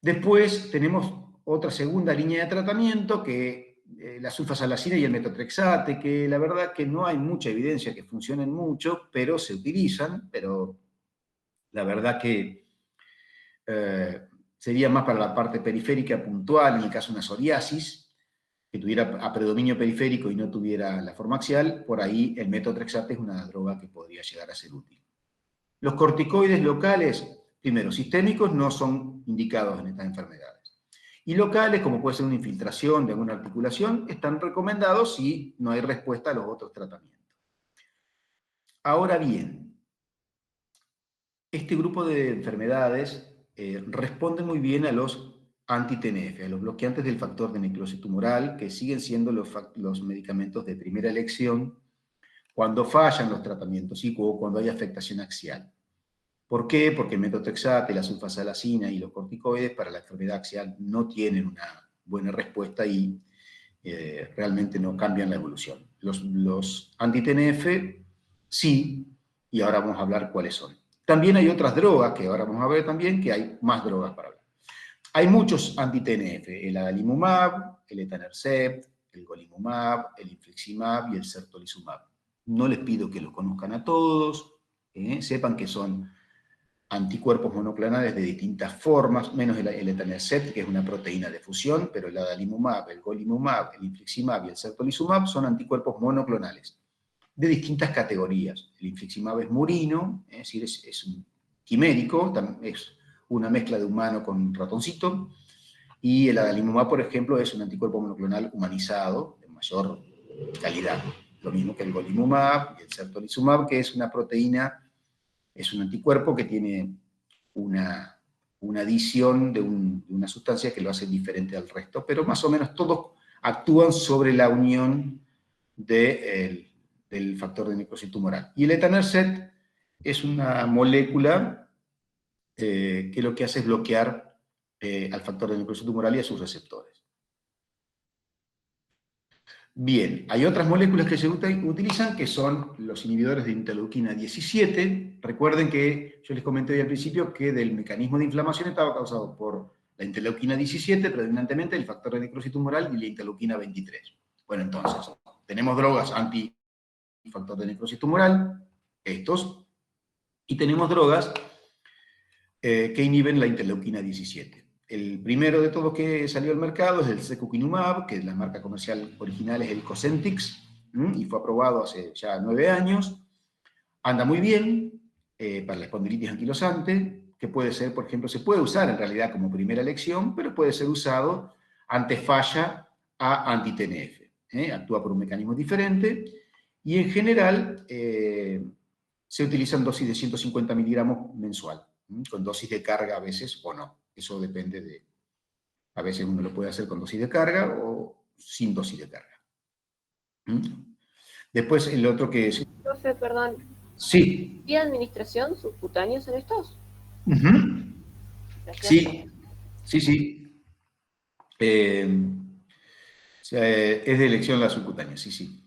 Después tenemos otra segunda línea de tratamiento, que la sulfasalacina y el metotrexate, que la verdad que no hay mucha evidencia que funcionen mucho, pero se utilizan, pero la verdad que sería más para la parte periférica puntual, en el caso de una psoriasis, que tuviera a predominio periférico y no tuviera la forma axial, por ahí el metotrexate es una droga que podría llegar a ser útil. Los corticoides locales, primero, sistémicos, no son indicados en estas enfermedades. Y locales, como puede ser una infiltración de alguna articulación, están recomendados si no hay respuesta a los otros tratamientos. Ahora bien, este grupo de enfermedades responden muy bien a los anti-TNF, a los bloqueantes del factor de necrosis tumoral, que siguen siendo los medicamentos de primera elección cuando fallan los tratamientos o cuando hay afectación axial. ¿Por qué? Porque el metotrexate, la sulfasalazina y los corticoides para la enfermedad axial no tienen una buena respuesta y realmente no cambian la evolución. Los anti-TNF sí, y ahora vamos a hablar cuáles son. También hay otras drogas, que ahora vamos a ver también, que hay más drogas para hablar. Hay muchos anti-TNF, el adalimumab, el etanercept, el golimumab, el infliximab y el certolizumab. No les pido que los conozcan a todos, sepan que son anticuerpos monoclonales de distintas formas, menos el etanercept, que es una proteína de fusión, pero el adalimumab, el golimumab, el infliximab y el certolizumab son anticuerpos monoclonales de distintas categorías. El infliximab es murino, es decir, es un quimérico, es una mezcla de humano con ratoncito, y el adalimumab, por ejemplo, es un anticuerpo monoclonal humanizado, de mayor calidad. Lo mismo que el golimumab y el certolizumab, que es una proteína, es un anticuerpo que tiene una adición de una sustancia que lo hace diferente al resto, pero más o menos todos actúan sobre la unión del factor de necrosis tumoral. Y el etanercept es una molécula que lo que hace es bloquear al factor de necrosis tumoral y a sus receptores. Bien, hay otras moléculas que se utilizan que son los inhibidores de interleuquina 17. Recuerden que yo les comenté hoy al principio que del mecanismo de inflamación estaba causado por la interleuquina 17, predominantemente el factor de necrosis tumoral y la interleuquina 23. Bueno, entonces, tenemos drogas anti-factor de necrosis tumoral, estos, y tenemos drogas que inhiben la interleuquina 17. El primero de todos que salió al mercado es el secukinumab, que la marca comercial original es el Cosentyx, y fue aprobado hace ya 9 años. Anda muy bien para la espondilitis anquilosante, que puede ser, por ejemplo, se puede usar en realidad como primera elección, pero puede ser usado ante falla a anti-TNF. Actúa por un mecanismo diferente, y en general se utilizan dosis de 150 miligramos mensual, con dosis de carga a veces o no. Eso depende de... A veces uno lo puede hacer con dosis de carga o sin dosis de carga. Después el otro que es... Profe, perdón. Sí. ¿Y administración subcutánea son estos? Gracias. Sí, sí, sí. Es de elección la subcutánea, sí, sí.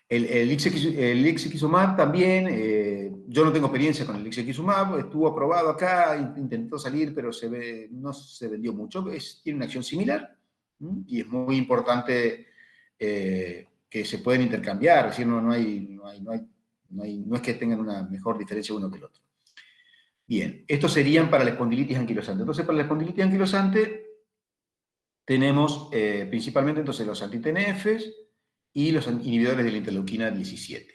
El ixekizumab también, yo no tengo experiencia con el ixekizumab, estuvo aprobado acá, intentó salir, pero no se vendió mucho, tiene una acción similar, y es muy importante que se pueden intercambiar, es decir, no es que tengan una mejor diferencia uno que el otro. Bien, estos serían para la espondilitis anquilosante. Entonces, para la espondilitis anquilosante tenemos principalmente entonces los anti-TNFs y los inhibidores de la interleuquina 17.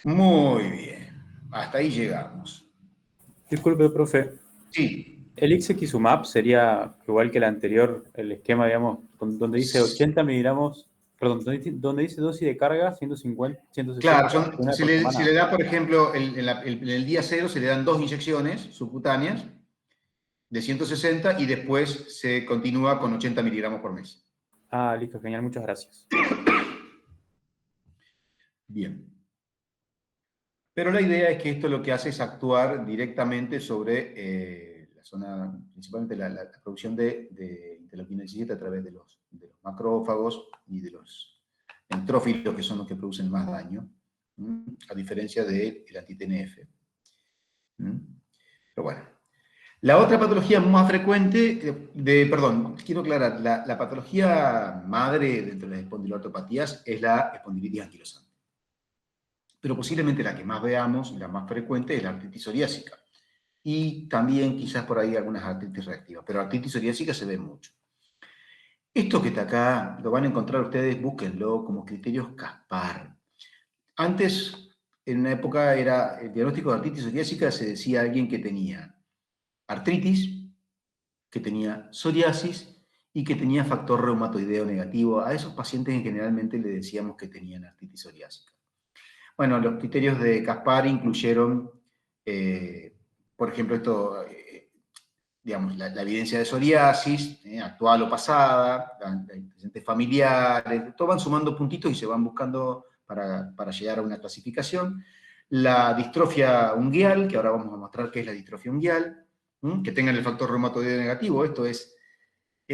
Muy bien, hasta ahí llegamos. Disculpe, profe. Sí. El ixekizumab sería igual que el anterior, el esquema, digamos, donde dice 80 miligramos, perdón, donde dice dosis de carga, 150, 160. Claro, se le da, por ejemplo, en el día 0 se le dan 2 inyecciones subcutáneas de 160 y después se continúa con 80 miligramos por mes. Ah, listo, genial, muchas gracias. Bien. Pero la idea es que esto lo que hace es actuar directamente sobre la zona, principalmente la producción de interleuquina 17 a través de los macrófagos y de los entrófilos, que son los que producen más daño, a diferencia del anti-TNF. Pero bueno. La otra patología más frecuente, quiero aclarar, la patología madre dentro de las espondiloartropatías es la espondilitis anquilosante. Pero posiblemente la que más veamos, la más frecuente, es la artritis psoriásica. Y también quizás por ahí algunas artritis reactivas, pero artritis psoriásica se ve mucho. Esto que está acá, lo van a encontrar ustedes, búsquenlo como criterios Caspar. Antes, en una época, el diagnóstico de artritis psoriásica se decía a alguien que tenía artritis, que tenía psoriasis y que tenía factor reumatoideo negativo. A esos pacientes generalmente le decíamos que tenían artritis psoriásica. Bueno, los criterios de Kaspari incluyeron, por ejemplo, digamos, la evidencia de psoriasis, actual o pasada, antecedentes familiares, todo van sumando puntitos y se van buscando para llegar a una clasificación. La distrofia unguial, que ahora vamos a mostrar qué es la distrofia unguial, que tengan el factor reumatoideo negativo, esto es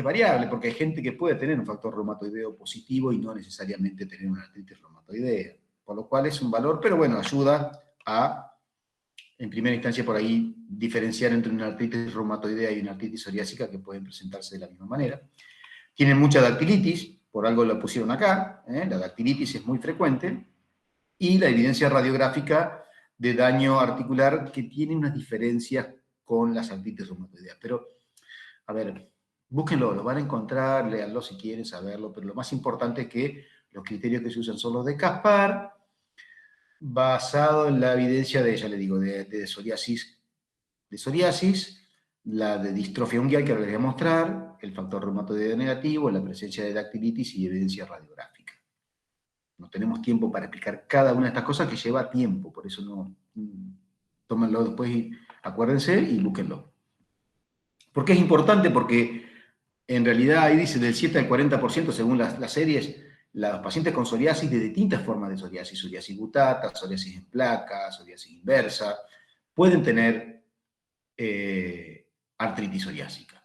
variable, porque hay gente que puede tener un factor reumatoideo positivo y no necesariamente tener una artritis reumatoidea, por lo cual es un valor, pero bueno, ayuda a, en primera instancia, por ahí, diferenciar entre una artritis reumatoidea y una artritis psoriásica que pueden presentarse de la misma manera. Tienen mucha dactilitis, por algo lo pusieron acá, la dactilitis es muy frecuente, y la evidencia radiográfica de daño articular que tiene unas diferencias con las artritis reumatoideas. Pero, a ver, búsquenlo, lo van a encontrar, léanlo si quieren saberlo, pero lo más importante es que los criterios que se usan son los de Kaspar, basado en la evidencia de, ya le digo, de psoriasis, la de distrofia unguial que ahora les voy a mostrar, el factor reumatoideo negativo, la presencia de dactilitis y evidencia radiográfica. No tenemos tiempo para explicar cada una de estas cosas que lleva tiempo, por eso no, tómenlo después y acuérdense y búsquenlo. ¿Por qué es importante? Porque en realidad ahí dice del 7 al 40% según las series, los pacientes con psoriasis de distintas formas de psoriasis, psoriasis butata, psoriasis en placa, psoriasis inversa, pueden tener artritis psoriásica.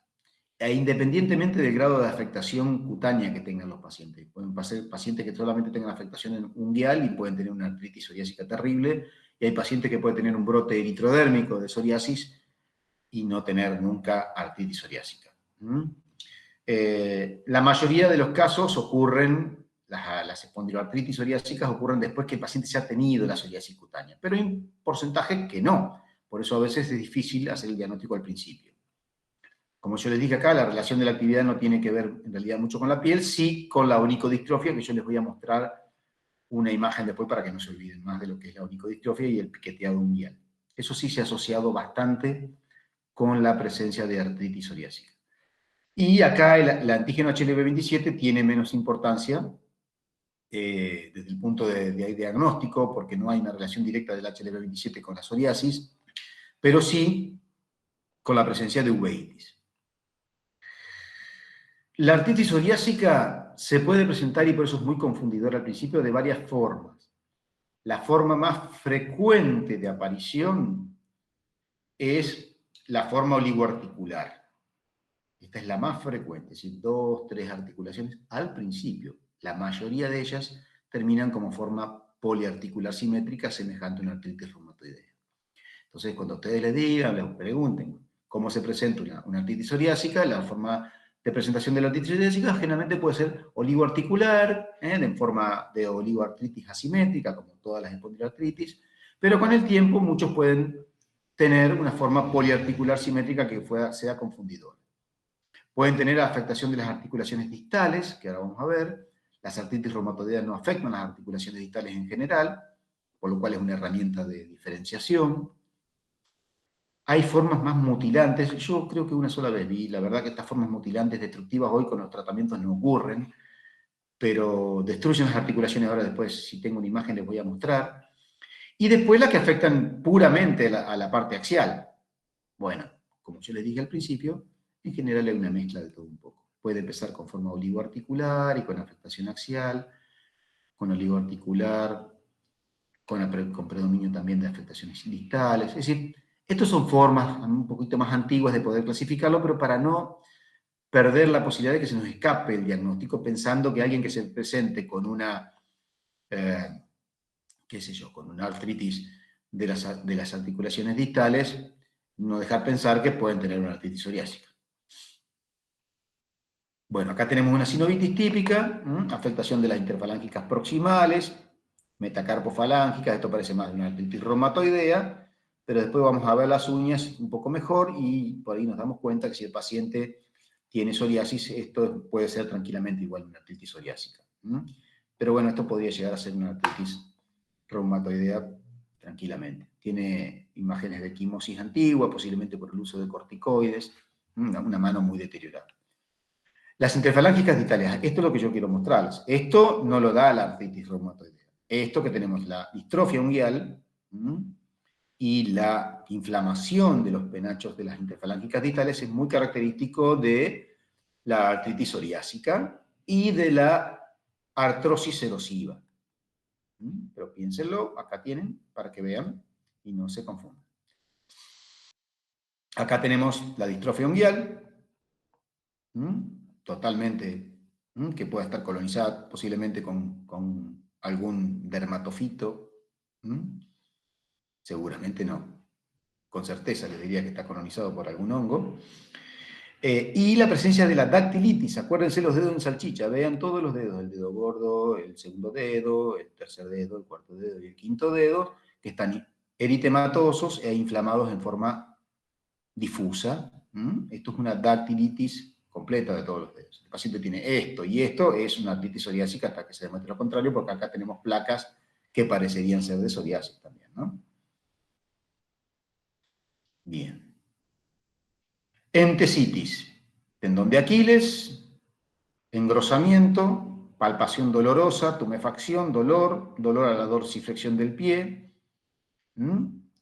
E independientemente del grado de afectación cutánea que tengan los pacientes. Pueden ser pacientes que solamente tengan afectación unguial y pueden tener una artritis psoriásica terrible, y hay pacientes que pueden tener un brote eritrodérmico de psoriasis y no tener nunca artritis psoriásica. La mayoría de los casos ocurren, las espondiloartritis psoriásicas ocurren después que el paciente ya ha tenido la psoriasis cutánea, pero hay un porcentaje que no. Por eso a veces es difícil hacer el diagnóstico al principio. Como yo les dije acá, la relación de la actividad no tiene que ver en realidad mucho con la piel, sí con la onicodistrofia, que yo les voy a mostrar una imagen después para que no se olviden más de lo que es la onicodistrofia y el piqueteado unguial. Eso sí se ha asociado bastante con la presencia de artritis psoriásica. Y acá el antígeno HLV27 tiene menos importancia desde el punto de diagnóstico, porque no hay una relación directa del HLV27 con la psoriasis, pero sí con la presencia de uveitis. La artritis psoriásica se puede presentar, y por eso es muy confundidora al principio, de varias formas. La forma más frecuente de aparición es la forma oligoarticular. Esta es la más frecuente, es decir, 2, 3 articulaciones al principio. La mayoría de ellas terminan como forma poliarticular simétrica semejante a una artritis reumatoidea. Entonces, cuando ustedes les digan, les pregunten cómo se presenta una artritis psoriásica, la forma de presentación de la artritis psoriásica generalmente puede ser oligoarticular, en forma de oligoartritis asimétrica, como todas las espondiloartritis, pero con el tiempo muchos pueden tener una forma poliarticular simétrica que sea confundidora. Pueden tener afectación de las articulaciones distales, que ahora vamos a ver. Las artritis reumatoideas no afectan las articulaciones distales en general, por lo cual es una herramienta de diferenciación. Hay formas más mutilantes, yo creo que una sola vez vi, la verdad que estas formas mutilantes destructivas hoy con los tratamientos no ocurren, pero destruyen las articulaciones, ahora después si tengo una imagen les voy a mostrar. Y después las que afectan puramente a la parte axial. Bueno, como yo les dije al principio, en general hay una mezcla de todo un poco. Puede empezar con forma oligoarticular y con afectación axial, con oligoarticular, con predominio también de afectaciones distales, es decir, estas son formas un poquito más antiguas de poder clasificarlo, pero para no perder la posibilidad de que se nos escape el diagnóstico pensando que alguien que se presente con una, qué sé yo, con una artritis de las articulaciones distales, no dejar pensar que pueden tener una artritis psoriásica. Bueno, acá tenemos una sinovitis típica, afectación de las interfalángicas proximales, metacarpofalángicas, esto parece más de una artritis reumatoidea, pero después vamos a ver las uñas un poco mejor y por ahí nos damos cuenta que si el paciente tiene psoriasis, esto puede ser tranquilamente igual una artritis psoriásica. Pero bueno, esto podría llegar a ser una artritis reumatoidea tranquilamente. Tiene imágenes de quimosis antigua, posiblemente por el uso de corticoides. una mano muy deteriorada. Las interfalángicas distales, esto es lo que yo quiero mostrarles. Esto no lo da la artritis reumatoidea. Esto que tenemos, la distrofia unguial y la inflamación de los penachos de las interfalángicas distales es muy característico de la artritis psoriásica y de la artrosis erosiva. Pero piénsenlo, acá tienen, para que vean y no se confundan. Acá tenemos la distrofia unguial, totalmente, que pueda estar colonizada posiblemente con algún dermatofito. Seguramente no. Con certeza les diría que está colonizado por algún hongo. Y la presencia de la dactilitis. Acuérdense los dedos en salchicha. Vean todos los dedos. El dedo gordo, el segundo dedo, el tercer dedo, el cuarto dedo y el quinto dedo, que están eritematosos e inflamados en forma difusa. Esto es una dactilitis completa de todos los dedos. El paciente tiene esto y esto, es una artritis psoriásica hasta que se demuestre lo contrario, porque acá tenemos placas que parecerían ser de psoriasis también, ¿no? Bien. Entesitis. Tendón de Aquiles, engrosamiento, palpación dolorosa, tumefacción, dolor a la dorsiflexión del pie.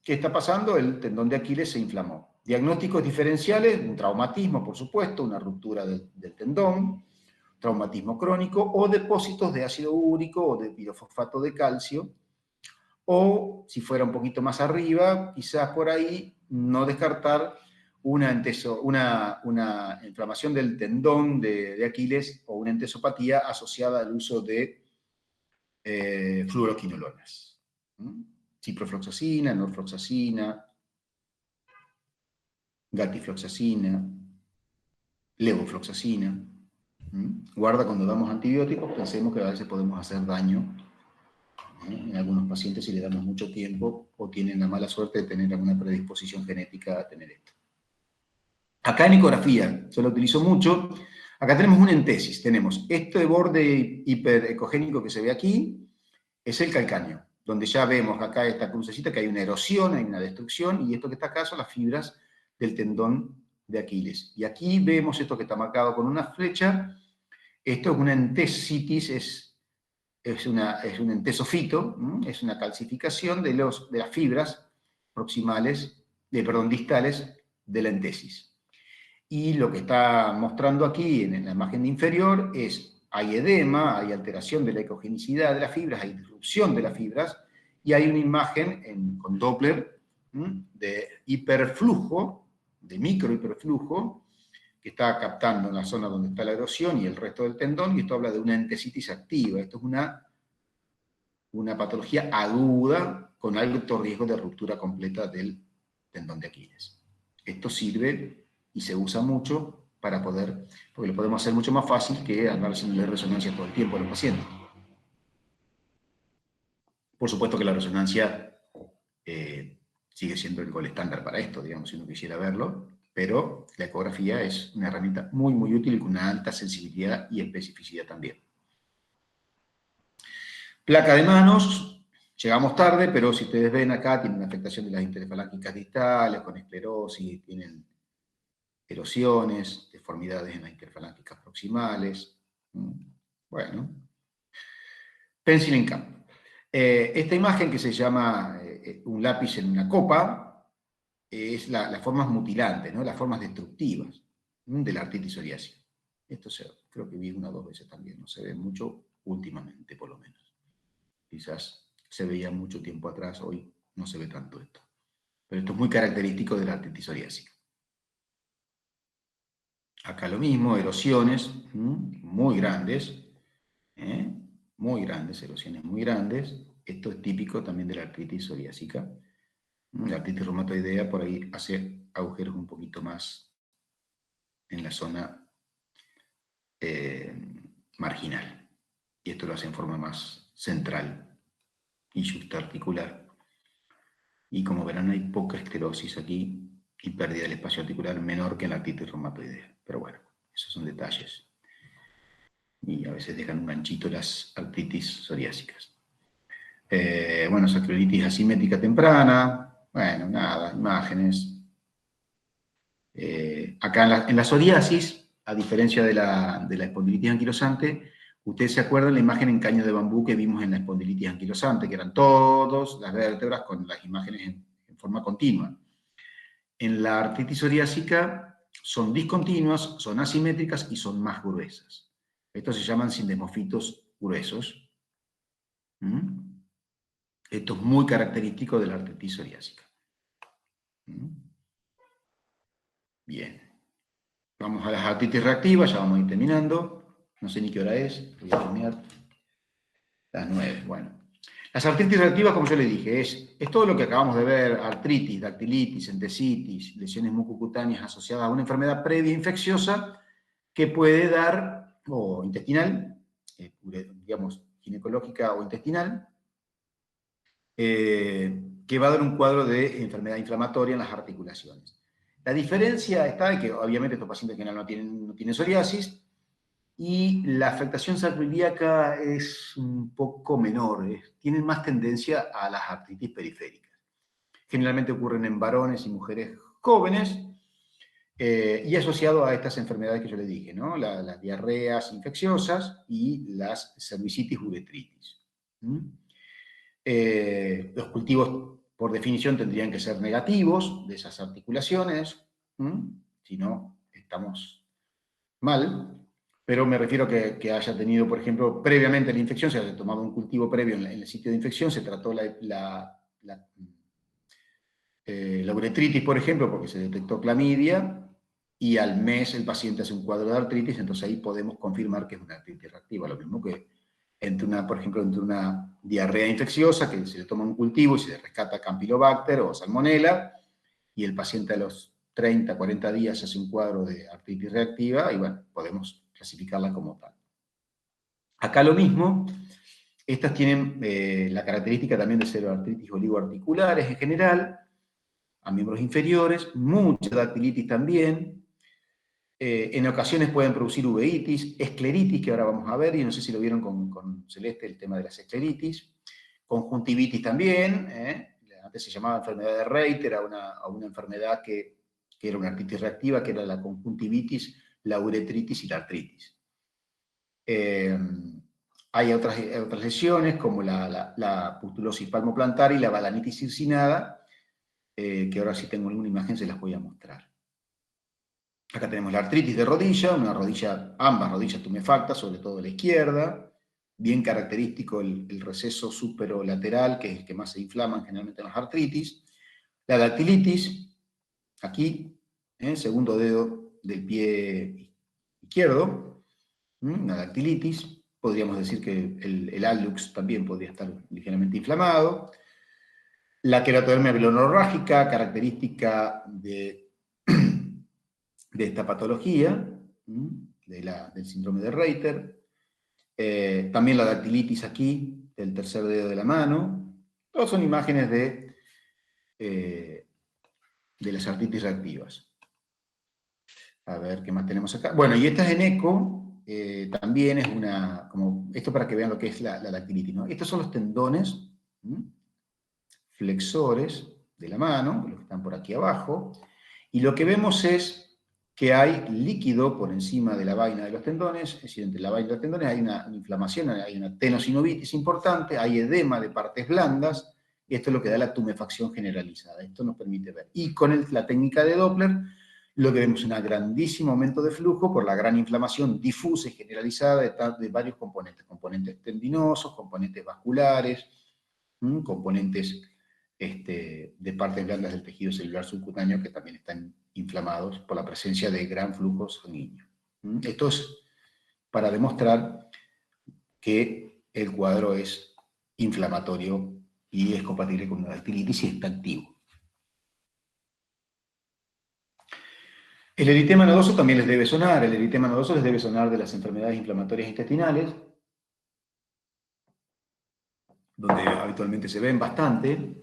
¿Qué está pasando? El tendón de Aquiles se inflamó. Diagnósticos diferenciales, un traumatismo, por supuesto, una ruptura del tendón, traumatismo crónico, o depósitos de ácido úrico o de pirofosfato de calcio, o, si fuera un poquito más arriba, quizás por ahí no descartar una inflamación del tendón de Aquiles o una entesopatía asociada al uso de fluoroquinolonas. Ciprofloxacina, norfloxacina, gatifloxacina, levofloxacina. Guarda, cuando damos antibióticos, pensemos que a veces podemos hacer daño en algunos pacientes si le damos mucho tiempo o tienen la mala suerte de tener alguna predisposición genética a tener esto. Acá en ecografía, se lo utilizo mucho. Acá tenemos una entesis. Tenemos este borde hiperecogénico que se ve aquí, es el calcáneo, donde ya vemos acá esta crucecita que hay una erosión, hay una destrucción, y esto que está acá son las fibras del tendón de Aquiles. Y aquí vemos esto que está marcado con una flecha. Esto es una entesitis, es un entesofito, es una calcificación de las fibras distales de la entesis. Y lo que está mostrando aquí en la imagen inferior es, hay edema, hay alteración de la ecogenicidad de las fibras, hay disrupción de las fibras, y hay una imagen con Doppler de hiperflujo, de microhiperflujo, que está captando en la zona donde está la erosión y el resto del tendón, y esto habla de una entesitis activa. Esto es una patología aguda con alto riesgo de ruptura completa del tendón de Aquiles. Esto sirve y se usa mucho para porque lo podemos hacer mucho más fácil que andar haciendo resonancia todo el tiempo a los pacientes. Por supuesto que la resonancia sigue siendo el gol estándar para esto, digamos, si uno quisiera verlo, pero la ecografía es una herramienta muy, muy útil y con una alta sensibilidad y especificidad también. Placa de manos, llegamos tarde, pero si ustedes ven acá, tienen una afectación de las interfalángicas distales, con esclerosis, tienen erosiones, deformidades en las interfalángicas proximales. Bueno. Pencil Camp. Esta imagen que se llama un lápiz en una copa, es las formas mutilantes, ¿no? Las formas destructivas de la artritis psoriásica. Esto creo que vi una o dos veces también, no se ve mucho últimamente, por lo menos. Quizás se veía mucho tiempo atrás, hoy no se ve tanto esto. Pero esto es muy característico de la artritis psoriásica. Acá lo mismo, erosiones muy grandes, erosiones muy grandes. Esto es típico también de la artritis psoriásica. La artritis reumatoidea por ahí hace agujeros un poquito más en la zona marginal. Y esto lo hace en forma más central y subarticular. Y como verán, hay poca esclerosis aquí y pérdida del espacio articular menor que en la artritis reumatoidea. Pero bueno, esos son detalles. Y a veces dejan un ganchito las artritis psoriásicas. Bueno, sacroilitis asimétrica temprana. Bueno, nada, imágenes. Acá en la psoriasis, a diferencia de la espondilitis anquilosante, ustedes se acuerdan la imagen en caño de bambú que vimos en la espondilitis anquilosante, que eran todas las vértebras con las imágenes en forma continua. En la artritis psoriásica son discontinuas, son asimétricas y son más gruesas. Estos se llaman sindesmofitos gruesos. Esto es muy característico de la artritis psoriásica. Bien. Vamos a las artritis reactivas, ya vamos a ir terminando. No sé ni qué hora es, voy a terminar. Las 9, bueno. Las artritis reactivas, como yo le dije, es todo lo que acabamos de ver: artritis, dactilitis, entesitis, lesiones mucocutáneas asociadas a una enfermedad previa infecciosa que puede dar, o intestinal, digamos, ginecológica o intestinal, que va a dar un cuadro de enfermedad inflamatoria en las articulaciones. La diferencia está en que, obviamente, estos pacientes general no tienen psoriasis, y la afectación sacroiliaca es un poco menor, tienen más tendencia a las artritis periféricas. Generalmente ocurren en varones y mujeres jóvenes, y asociado a estas enfermedades que yo le dije, ¿no? Las diarreas infecciosas y las cervicitis uretritis. Los cultivos, por definición, tendrían que ser negativos de esas articulaciones, si no, estamos mal. Pero me refiero a que haya tenido, por ejemplo, previamente la infección, se haya tomado un cultivo previo en el sitio de infección, se trató la uretritis, por ejemplo, porque se detectó clamidia, y al mes el paciente hace un cuadro de artritis, entonces ahí podemos confirmar que es una artritis reactiva. Lo mismo que por ejemplo, entre una diarrea infecciosa, que se le toma un cultivo y se le rescata Campylobacter o Salmonella, y el paciente a los 30, 40 días hace un cuadro de artritis reactiva, y bueno, podemos clasificarla como tal. Acá lo mismo, estas tienen la característica también de ser artritis oligoarticulares en general, a miembros inferiores, mucha dactilitis también, en ocasiones pueden producir uveitis, escleritis, que ahora vamos a ver, y no sé si lo vieron con Celeste, el tema de las escleritis, conjuntivitis también, antes se llamaba enfermedad de Reiter, a una enfermedad que era una artritis reactiva, que era la conjuntivitis, la uretritis y la artritis. Hay otras lesiones, como la pustulosis palmoplantar y la balanitis circinada, que ahora si tengo alguna imagen se las voy a mostrar. Acá tenemos la artritis de rodilla, ambas rodillas tumefactas, sobre todo la izquierda, bien característico el receso superolateral, que es el que más se inflaman generalmente en las artritis. La dactilitis, aquí, segundo dedo del pie izquierdo, una dactilitis. Podríamos decir que el hallux también podría estar ligeramente inflamado. La queratodermia pilonorrágica, característica de esta patología, del síndrome de Reiter. También la dactilitis aquí, del tercer dedo de la mano. Todas son imágenes de las artritis reactivas. A ver, ¿qué más tenemos acá? Bueno, y esta es en eco, también es esto para que vean lo que es la dactilitis, ¿no? Estos son los tendones flexores de la mano, los que están por aquí abajo, y lo que vemos es que hay líquido por encima de la vaina de los tendones, es decir, entre la vaina y los tendones hay una inflamación, hay una tenosinovitis importante, hay edema de partes blandas, y esto es lo que da la tumefacción generalizada. Esto nos permite ver. Y con la técnica de Doppler, lo que vemos es un grandísimo aumento de flujo por la gran inflamación difusa y generalizada de varios componentes tendinosos, componentes vasculares, componentes de partes blandas del tejido celular subcutáneo que también están inflamados por la presencia de gran flujo sanguíneo. Esto es para demostrar que el cuadro es inflamatorio y es compatible con una dactilitis y está activo. El eritema nodoso también les debe sonar. El eritema nodoso les debe sonar de las enfermedades inflamatorias intestinales, donde habitualmente se ven bastante.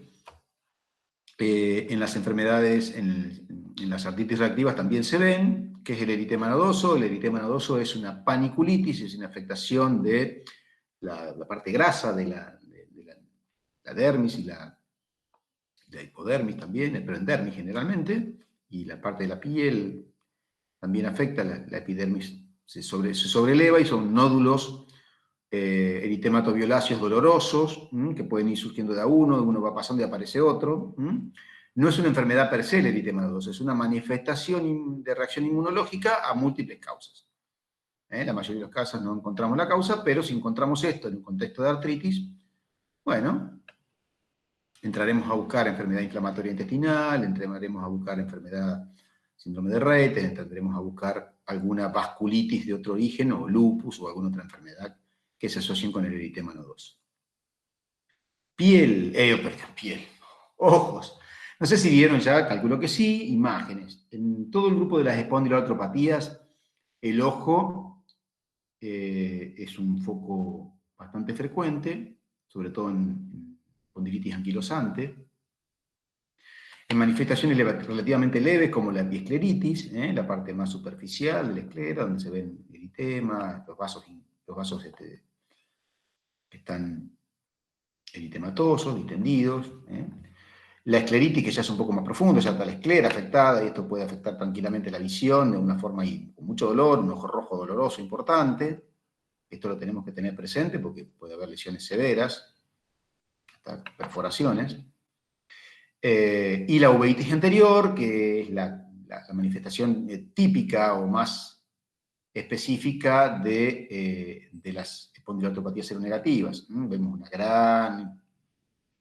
En las enfermedades, en las artritis reactivas también se ven, que es el eritema nodoso. El eritema nodoso es una paniculitis, es una afectación de la parte grasa de la dermis y la hipodermis también, el proendermis generalmente, y la parte de la piel también afecta, la epidermis se sobreleva y son nódulos eritematoviolaceos dolorosos, que pueden ir surgiendo de a uno va pasando y aparece otro. No es una enfermedad per se el eritema nodoso, es una manifestación de reacción inmunológica a múltiples causas. La mayoría de los casos no encontramos la causa, pero si encontramos esto en un contexto de artritis, bueno, entraremos a buscar enfermedad inflamatoria intestinal, entraremos a buscar síndrome de Rett, entraremos a buscar alguna vasculitis de otro origen, o lupus, o alguna otra enfermedad que se asocien con el eritema nodoso. Piel. Ojos. No sé si vieron ya, calculo que sí, imágenes. En todo el grupo de las espondiloartropatías, el ojo es un foco bastante frecuente, sobre todo en espondilitis anquilosante. En manifestaciones relativamente leves, como la epiescleritis, la parte más superficial de la esclera, donde se ven eritema, los vasos que están eritematosos, distendidos. La escleritis, que ya es un poco más profundo, ya está la esclera afectada, y esto puede afectar tranquilamente la visión de una forma con mucho dolor, un ojo rojo doloroso importante. Esto lo tenemos que tener presente porque puede haber lesiones severas, hasta perforaciones. Y la uveitis anterior, que es la manifestación típica o más específica de las espondiloartropatías seronegativas. Vemos una gran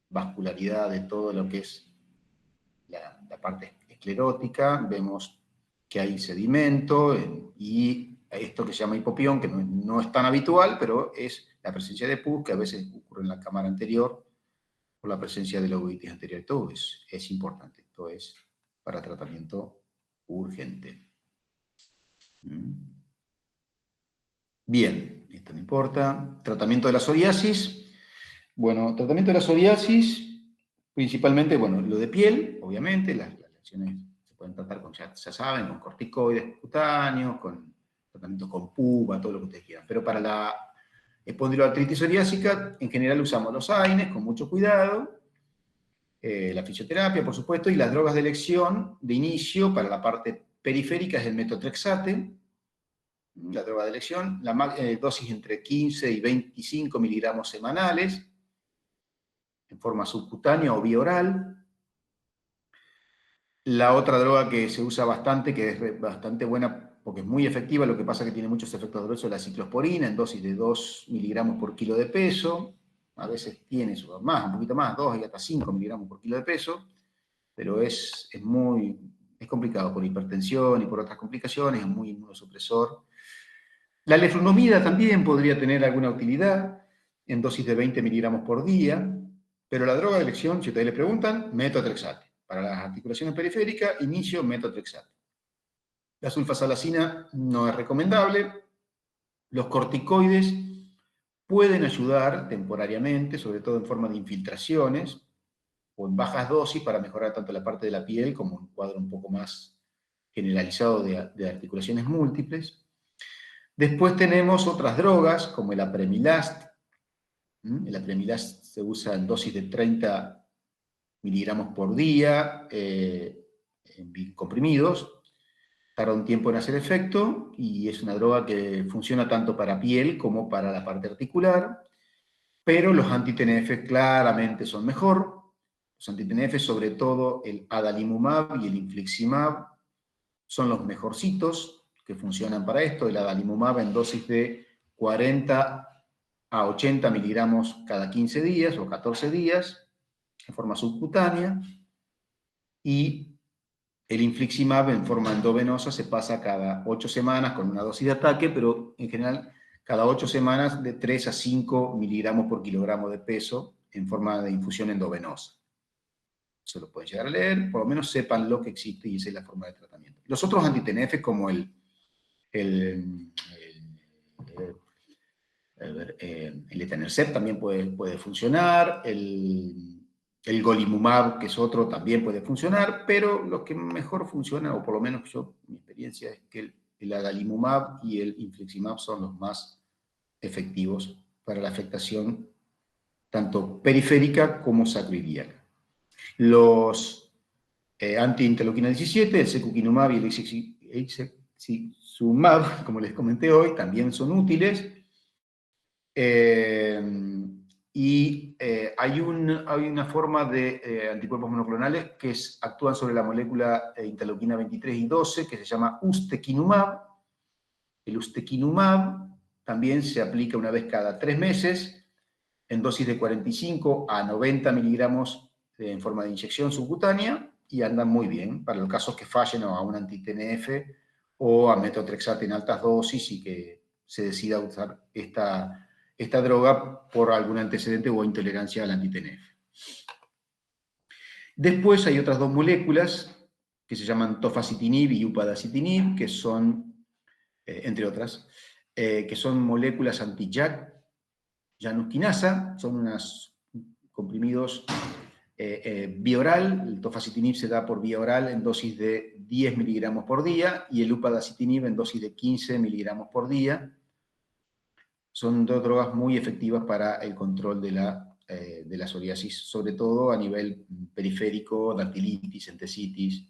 vascularidad de todo lo que es la parte esclerótica, vemos que hay sedimento y esto que se llama hipopión, que no es tan habitual, pero es la presencia de pus, que a veces ocurre en la cámara anterior por la presencia de la uveitis anterior. Todo es importante, esto es para tratamiento urgente. Bien, esto no importa. Tratamiento de la psoriasis. Bueno, tratamiento de la psoriasis, principalmente, bueno, lo de piel, obviamente, las lesiones se pueden tratar con, ya saben, con corticoides cutáneos, con tratamientos con PUVA, todo lo que ustedes quieran. Pero para la espondiloartritis psoriásica, en general usamos los AINES con mucho cuidado, la fisioterapia, por supuesto, y las drogas de elección de inicio para la parte periférica es el metotrexate, la droga de elección, la dosis entre 15 y 25 miligramos semanales, en forma subcutánea o vía oral. La otra droga que se usa bastante, que es bastante buena porque es muy efectiva, lo que pasa es que tiene muchos efectos adversos, es la ciclosporina, en dosis de 2 miligramos por kilo de peso. A veces tiene más, un poquito más, 2 y hasta 5 miligramos por kilo de peso, pero es complicado por hipertensión y por otras complicaciones, es muy inmunosupresor. La leflunomida también podría tener alguna utilidad, en dosis de 20 miligramos por día, pero la droga de elección, si ustedes le preguntan, metotrexate. Para las articulaciones periféricas, inicio metotrexate. La sulfasalacina no es recomendable. Los corticoides pueden ayudar temporariamente, sobre todo en forma de infiltraciones, o en bajas dosis para mejorar tanto la parte de la piel como un cuadro un poco más generalizado de articulaciones múltiples. Después tenemos otras drogas, como el apremilast. El apremilast se usa en dosis de 30 miligramos por día, en comprimidos. Tarda un tiempo en hacer efecto, y es una droga que funciona tanto para piel como para la parte articular, pero los anti-TNF claramente son mejor. Los anti-TNF, sobre todo el adalimumab y el infliximab, son los mejorcitos que funcionan para esto. El adalimumab en dosis de 40 a 80 miligramos cada 15 días o 14 días, en forma subcutánea, y el infliximab en forma endovenosa se pasa cada 8 semanas con una dosis de ataque, pero en general cada 8 semanas de 3 a 5 miligramos por kilogramo de peso en forma de infusión endovenosa. Se lo pueden llegar a leer, por lo menos sepan lo que existe y esa es la forma de tratamiento. Los otros anti-TNF, como el etanercept también puede funcionar, el golimumab, que es otro, también puede funcionar, pero lo que mejor funciona, o por lo menos mi experiencia, es que el adalimumab y el infliximab son los más efectivos para la afectación tanto periférica como sacroiliaca. Los anti-interleuquina 17, el secukinumab y el ixekizumab, como les comenté hoy, también son útiles. Hay una forma de anticuerpos monoclonales que actúan sobre la molécula interleuquina 23 y 12, que se llama ustekinumab. El ustekinumab también se aplica una vez cada 3 meses, en dosis de 45 a 90 miligramos en forma de inyección subcutánea, y andan muy bien para los casos que fallen a un anti-TNF o a metotrexate en altas dosis y que se decida usar esta droga por algún antecedente o intolerancia al anti-TNF. Después hay otras dos moléculas que se llaman tofacitinib y upadacitinib, que son, entre otras, que son moléculas anti-JAK, janusquinasa, son unos comprimidos vía oral. El tofacitinib se da por vía oral en dosis de 10 miligramos por día y el upadacitinib en dosis de 15 miligramos por día. Son dos drogas muy efectivas para el control de la psoriasis, sobre todo a nivel periférico, dactilitis, entesitis.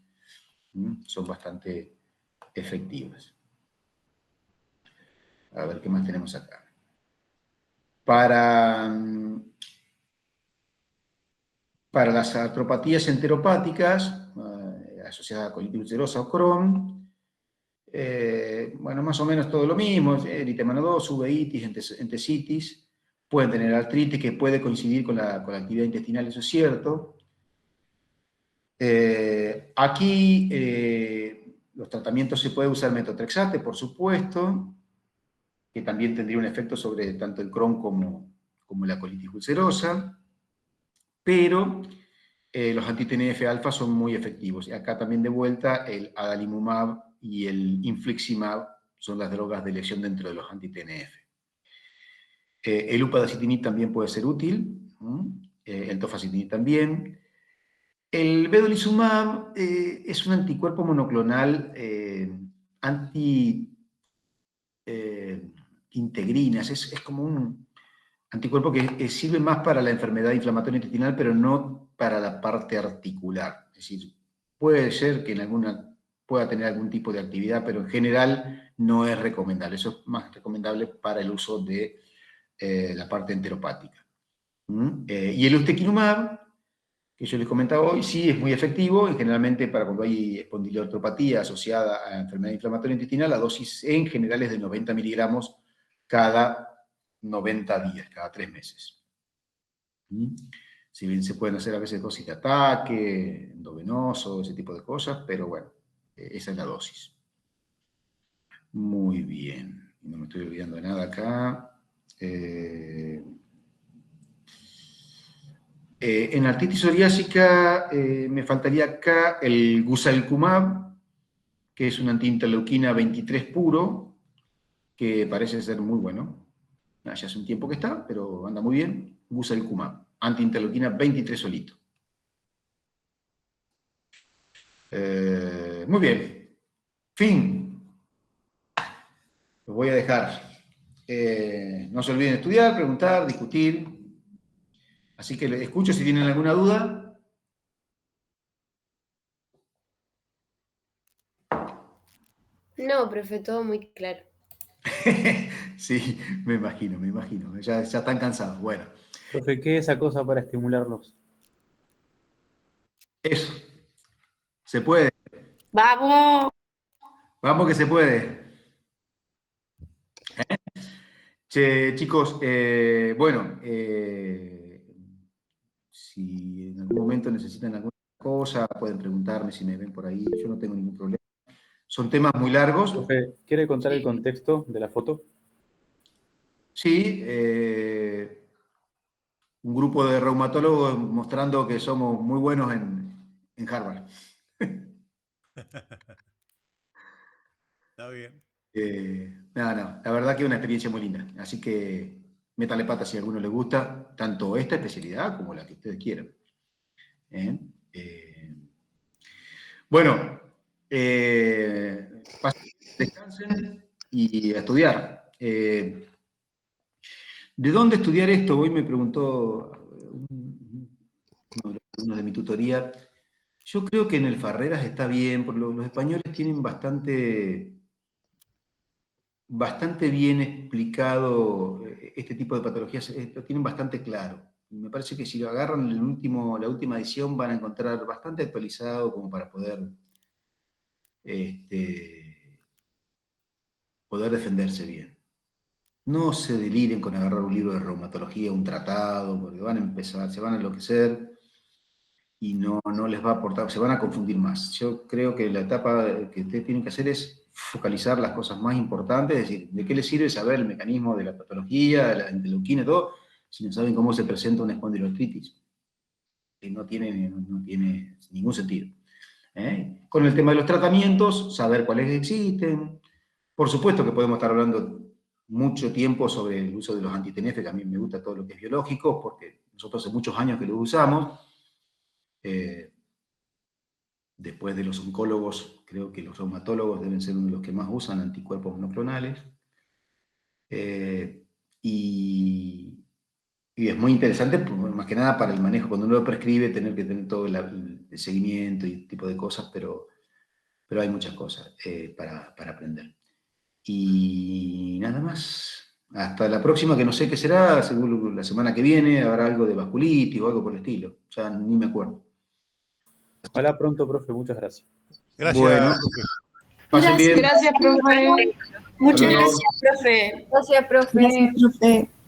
Son bastante efectivas. A ver qué más tenemos acá. Para las artropatías enteropáticas, asociadas a colitis ulcerosa o Crohn, bueno, más o menos todo lo mismo, eritema nodoso, uveitis, entesitis, pueden tener artritis que puede coincidir con la actividad intestinal, eso es cierto. Aquí los tratamientos se puede usar metotrexate, por supuesto, que también tendría un efecto sobre tanto el Crohn como la colitis ulcerosa, pero los anti-TNF alfa son muy efectivos. Y acá también de vuelta el adalimumab y el infliximab son las drogas de elección dentro de los anti-TNF. El upadacitinib también puede ser útil, el tofacitinib también. El vedolizumab es un anticuerpo monoclonal anti-integrinas, es como un anticuerpo que sirve más para la enfermedad inflamatoria intestinal, pero no para la parte articular. Es decir, puede ser que pueda tener algún tipo de actividad, pero en general no es recomendable. Eso es más recomendable para el uso de la parte enteropática. Y el ustekinumab, que yo les comentaba hoy, sí es muy efectivo, y generalmente para cuando hay espondiloartropatía asociada a enfermedad inflamatoria intestinal, la dosis en general es de 90 miligramos cada 90 días, cada 3 meses. Si bien se pueden hacer a veces dosis de ataque, endovenoso, ese tipo de cosas, pero bueno, esa es la dosis. Muy bien, no me estoy olvidando de nada acá. En artritis psoriásica me faltaría acá el guselkumab, que es un antiinterleuquina 23 puro, que parece ser muy bueno. Ya hace un tiempo que está, pero anda muy bien. Guselkumab, antiinterleuquina 23 solito. Muy bien. Fin. Los voy a dejar. No se olviden estudiar, preguntar, discutir. Así que les escucho si tienen alguna duda. No, profe, todo muy claro. Sí, me imagino. Ya están cansados. Bueno, Profe, ¿qué es esa cosa para estimularlos? eso. Se puede. ¡Vamos! Vamos que se puede. Che, chicos, bueno, si en algún momento necesitan alguna cosa, pueden preguntarme si me ven por ahí. Yo no tengo ningún problema. Son temas muy largos. Profe, ¿quiere contar Sí. el contexto de la foto? Sí, un grupo de reumatólogos mostrando que somos muy buenos en Harvard. Está bien. No, la verdad que es una experiencia muy linda. Así que métale pata si a alguno le gusta, tanto esta especialidad como la que ustedes quieran. Bueno, descansen y a estudiar. ¿De dónde estudiar esto? Hoy me preguntó uno de mi tutoría Yo creo que en el Farreras está bien, porque los españoles tienen bastante bien explicado este tipo de patologías, lo tienen bastante claro. Me parece que si lo agarran la última edición van a encontrar bastante actualizado como para poder defenderse bien. No se deliren con agarrar un libro de reumatología, un tratado, porque van a empezar, se van a enloquecer y no les va a aportar, se van a confundir más. Yo creo que la etapa que ustedes tienen que hacer es focalizar las cosas más importantes, es decir, ¿de qué les sirve saber el mecanismo de la patología, de la interleuquina y todo, si no saben cómo se presenta una espondiloartritis? Que no tiene ningún sentido. Con el tema de los tratamientos, saber cuáles existen. Por supuesto que podemos estar hablando mucho tiempo sobre el uso de los anti-TNF, que a mí me gusta todo lo que es biológico, porque nosotros hace muchos años que lo usamos. Después de los oncólogos, creo que los reumatólogos deben ser uno de los que más usan anticuerpos monoclonales. Y es muy interesante, más que nada para el manejo. Cuando uno lo prescribe, tener que tener todo el seguimiento y tipo de cosas, pero hay muchas cosas para aprender. Y nada más. Hasta la próxima, que no sé qué será, seguro la semana que viene habrá algo de vasculitis o algo por el estilo. Ya ni me acuerdo. Ojalá pronto, profe. Muchas gracias. Gracias, Bueno. profe. Pasen bien. Gracias, profe. Muchas Hasta luego. gracias, profe. Gracias, profe. Gracias, profe.